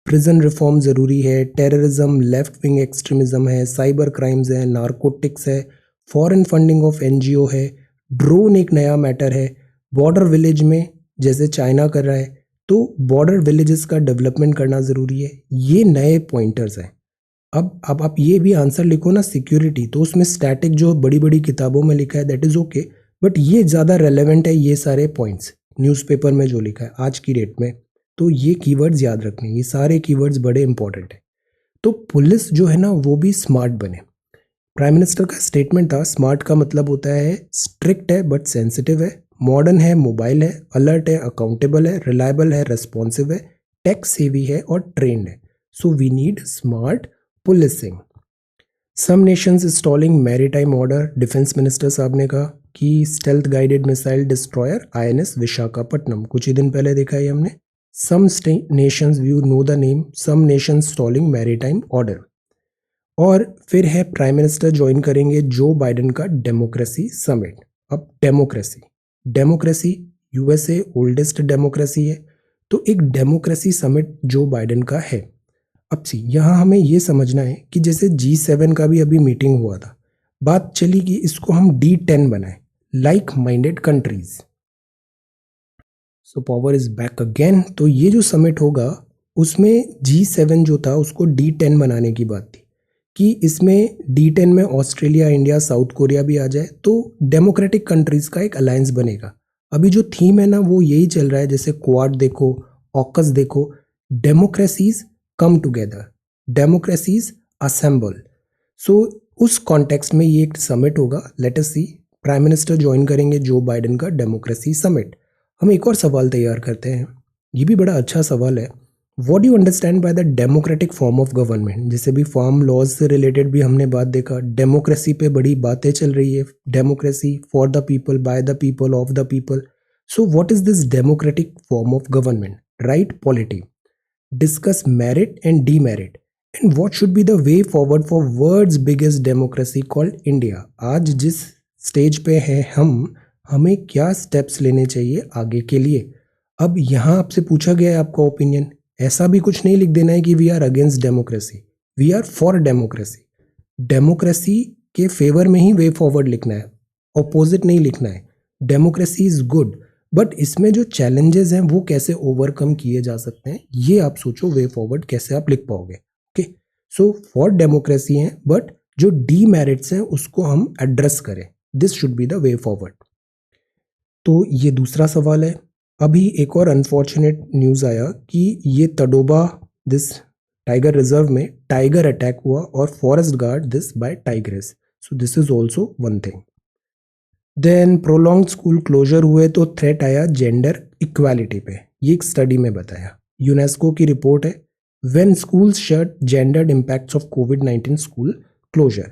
प्रिजन रिफॉर्म ज़रूरी है, टेररिज्म, लेफ्ट विंग एक्सट्रीमिज्म है, साइबर क्राइम्स है, नारकोटिक्स है, फॉरेन फंडिंग ऑफ एनजीओ है, ड्रोन एक नया मैटर है, बॉर्डर विलेज में जैसे चाइना कर रहा है, तो बॉर्डर विलेजेस का डेवलपमेंट करना ज़रूरी है। ये नए पॉइंटर्स हैं। अब आप ये भी आंसर लिखो ना सिक्योरिटी, तो उसमें स्टैटिक जो बड़ी बड़ी किताबों में लिखा है दैट इज़ ओके, बट ये ज़्यादा रेलेवेंट है, ये सारे पॉइंट्स न्यूज़पेपर में जो लिखा है आज की डेट में। तो ये कीवर्ड्स याद रखने, ये सारे कीवर्ड्स बड़े इंपॉर्टेंट है। तो पुलिस जो है ना वो भी स्मार्ट बने। प्राइम मिनिस्टर का स्टेटमेंट था, स्मार्ट का मतलब होता है स्ट्रिक्ट है बट सेंसिटिव है, मॉडर्न है, मोबाइल है, अलर्ट है, अकाउंटेबल है, रिलायबल है, रेस्पॉन्सिव है, टेक सेवी है और ट्रेंड है। So we need smart policing. Some nations installing maritime order, defence minister साहब ने कहा कि stealth guided missile destroyer INS Visakhapatnam, कुछ ही दिन पहले देखा है हमने। Some nations, you know the name, some nations installing maritime order. और फिर है प्राइम मिनिस्टर ज्वाइन करेंगे जो बाइडेन का डेमोक्रेसी समिट। अब डेमोक्रेसी यूएसए ओल्डेस्ट डेमोक्रेसी है, तो एक डेमोक्रेसी समिट जो बाइडेन का है। अब सी यहाँ हमें ये समझना है कि जैसे G7 का भी अभी मीटिंग हुआ था, बात चली कि इसको हम D10 बनाए, like minded countries. So power is back again. तो ये जो समिट होगा उसमें G7 जो था उसको D10 बनाने की बात थी कि इसमें D10 में ऑस्ट्रेलिया, इंडिया, साउथ कोरिया भी आ जाए, तो डेमोक्रेटिक कंट्रीज का एक अलायंस बनेगा। अभी जो थीम है ना वो यही चल रहा है, जैसे क्वाड देखो, ऑकस देखो, democracies come together, democracies assemble. So उस कॉन्टेक्स्ट में ये एक समिट होगा। Let us see, prime minister join करेंगे जो बाइडेन का डेमोक्रेसी समिट। हम एक और सवाल तैयार करते हैं, ये भी बड़ा अच्छा सवाल है। What do you understand by the democratic form of government? जैसे भी फार्म लॉज से रिलेटेड भी हमने बात देखा, डेमोक्रेसी पे बड़ी बातें चल रही है, democracy for the people, bye the people, of the people. So what is this democratic form of government? Right polity, discuss merit and demerit, and what should be the way forward for world's biggest democracy called India। आज जिस stage पे हैं हम, हमें क्या steps लेने चाहिए आगे के लिए। अब यहाँ आपसे पूछा गया है आपका ओपिनियन, ऐसा भी कुछ नहीं लिख देना है कि we are against democracy, we are for democracy. Democracy के फेवर में ही वे फॉरवर्ड लिखना है, ऑपोजिट नहीं लिखना है। डेमोक्रेसी इज गुड, बट इसमें जो चैलेंजेस हैं वो कैसे ओवरकम किए जा सकते हैं, ये आप सोचो, वे फॉरवर्ड कैसे आप लिख पाओगे। ओके, सो फॉर डेमोक्रेसी हैं, बट जो डीमेरिट्स हैं उसको हम एड्रेस करें, this should be the way forward. तो ये दूसरा सवाल है। अभी एक और अनफॉर्चुनेट न्यूज़ आया कि ये तडोबा दिस टाइगर रिजर्व में टाइगर अटैक हुआ और forest guard this by tigress. So this is also one thing. Then prolong school closure हुए तो थ्रेट आया जेंडर इक्वालिटी पे, ये एक स्टडी में बताया। यूनेस्को की रिपोर्ट है, when schools shut gendered impacts of कोविड-19 स्कूल क्लोजर।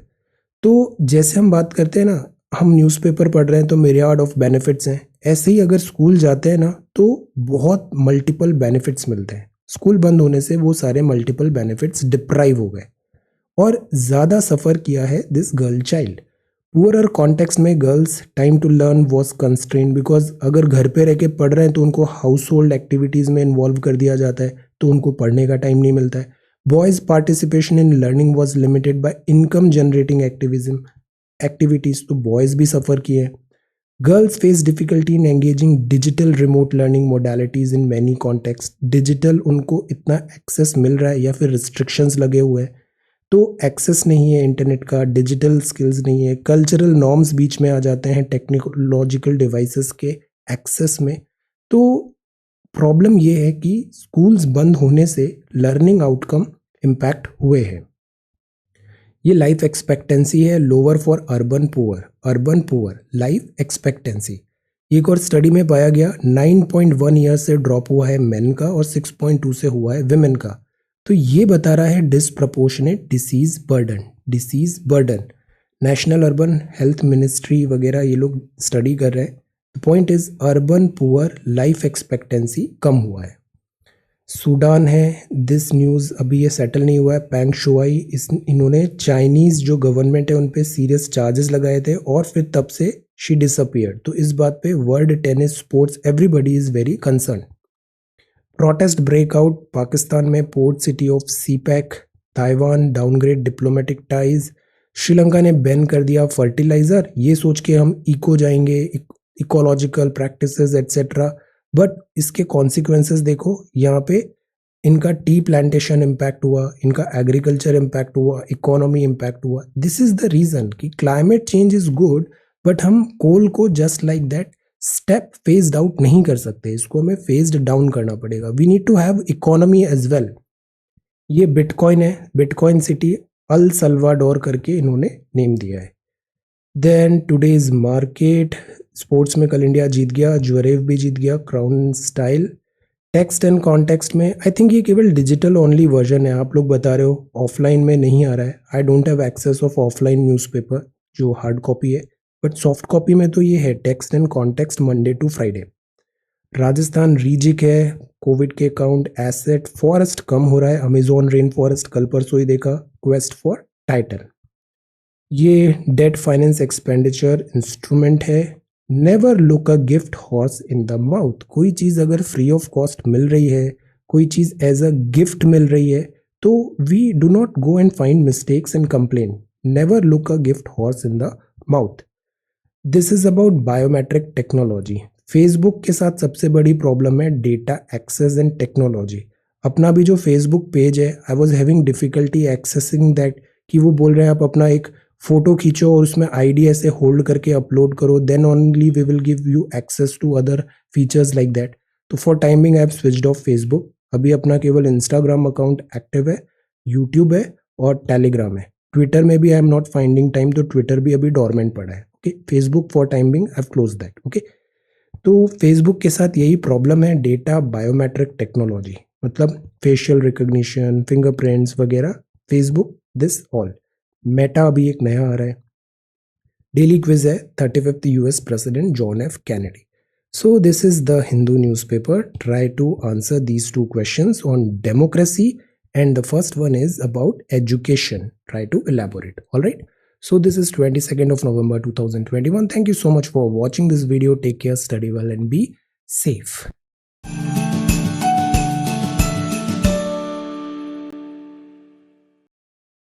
तो जैसे हम बात करते हैं ना, हम न्यूज़पेपर पढ़ रहे हैं तो मिरियाड ऑफ बेनिफिट्स हैं, ऐसे ही अगर स्कूल जाते हैं ना तो बहुत मल्टीपल बेनिफिट्स मिलते हैं। स्कूल बंद होने से वो सारे मल्टीपल बेनिफिट्स डिप्राइव हो गए और ज़्यादा सफ़र किया है this girl child. Poorer context में girls time to learn was constrained, because अगर घर पे रह के पढ़ रहे हैं तो उनको हाउस होल्ड एक्टिविटीज़ में इन्वॉल्व कर दिया जाता है, तो उनको पढ़ने का टाइम नहीं मिलता है। Boys' participation in learning was limited by income generating activities, तो boys भी suffer किए हैं. Girls face difficulty in engaging digital remote learning modalities in many contexts. Digital उनको इतना access मिल रहा है या फिर restrictions लगे हुए हैं, तो एक्सेस नहीं है इंटरनेट का, डिजिटल स्किल्स नहीं है, कल्चरल नॉर्म्स बीच में आ जाते हैं टेक्नोलॉजिकल डिवाइसेस के एक्सेस में. तो प्रॉब्लम ये है कि स्कूल्स बंद होने से लर्निंग आउटकम इम्पैक्ट हुए हैं. ये लाइफ एक्सपेक्टेंसी है lower for urban poor life expectancy. एक और स्टडी में पाया गया 9.1 ईयर से ड्रॉप हुआ है मेन का और 6.2 से हुआ है विमेन का. तो ये बता रहा है disproportionate disease burden. National urban health ministry वगैरह ये लोग स्टडी कर रहे हैं. The point is urban poor life expectancy कम हुआ है. सूडान है, दिस न्यूज़ अभी ये सेटल नहीं हुआ है. पैंग शुआई इन्होंने चाइनीज़ जो गवर्नमेंट है उन पे सीरियस चार्जेस लगाए थे और फिर तब से शी डिसअपियर्ड. तो इस बात पे world tennis sports everybody is very concern. Protest breakout Pakistan में port city of CPEC. Taiwan downgrade diplomatic ties. Sri Lanka ने बैन कर दिया फर्टिलाइजर, ये सोच के हम इको जाएंगे, इकोलॉजिकल प्रैक्टिसेस एट्सेट्रा. बट इसके कॉन्सिक्वेंसेस देखो, यहाँ पे इनका टी प्लांटेशन इम्पैक्ट हुआ, इनका एग्रीकल्चर इम्पैक्ट हुआ, इकोनॉमी इम्पैक्ट हुआ. दिस इज द रीजन कि climate change is good, but हम कोल को just like that step phased out नहीं कर सकते, इसको हमें फेज्ड डाउन करना पड़ेगा. We need to have economy as well. ये बिटकॉइन है, बिटकॉइन सिटी अल सल्वाडोर करके इन्होंने नेम दिया है. Then today's market. स्पोर्ट्स में कल इंडिया जीत गया, ज्वेरेव भी जीत गया, crown style. Text and context में आई थिंक ये केवल डिजिटल ओनली वर्जन है. आप लोग बता रहे हो ऑफलाइन में नहीं आ रहा है. I don't have access of offline newspaper जो हार्ड कॉपी है, बट सॉफ्ट कॉपी में तो ये है text and context Monday to Friday. Rajasthan रीजिक है, कोविड के काउंट एसेट फॉरेस्ट कम हो रहा है. अमेजोन रेन फॉरेस्ट कल परसों ही देखा. Quest for Titan. ये डेट फाइनेंस एक्सपेंडिचर इंस्ट्रूमेंट है. Never look a gift horse in the mouth. कोई चीज़ अगर फ्री ऑफ कॉस्ट मिल रही है, कोई चीज़ एज अ गिफ्ट मिल रही है, तो we do not go and find mistakes and complain. Never look a gift horse in the mouth. This is about biometric technology. Facebook के साथ सबसे बड़ी प्रॉब्लम है डेटा एक्सेस एंड टेक्नोलॉजी. अपना भी जो फेसबुक पेज है, I was having difficulty accessing that, कि वो बोल रहे हैं आप अपना एक फोटो खींचो और उसमें आईडी ऐसे होल्ड करके अपलोड करो, then only we will give you access to other features like that. तो for timing I have switched off Facebook. अभी अपना केवल इंस्टाग्राम अकाउंट एक्टिव है, यूट्यूब है और टेलीग्राम है. ट्विटर में भी I am not finding time, तो ट्विटर भी अभी डोरमेंट पड़ा है. Okay, Facebook for time being I have close that. Okay, तो फेसबुक के साथ यही प्रॉब्लम है, डेटा बायोमेट्रिक टेक्नोलॉजी, मतलब फेशियल रिकग्निशन, फिंगरप्रिंट्स वगैरह. Facebook this all. मेटा अभी एक नया आ रहा है. डेली क्विज है 35th US president John F Kennedy. So this is the Hindu newspaper. Try to answer these two questions on democracy and the first one is about education. Try to elaborate. All right, so this is 22nd of November 2021. Thank you so much for watching this video. Take care, study well and be safe.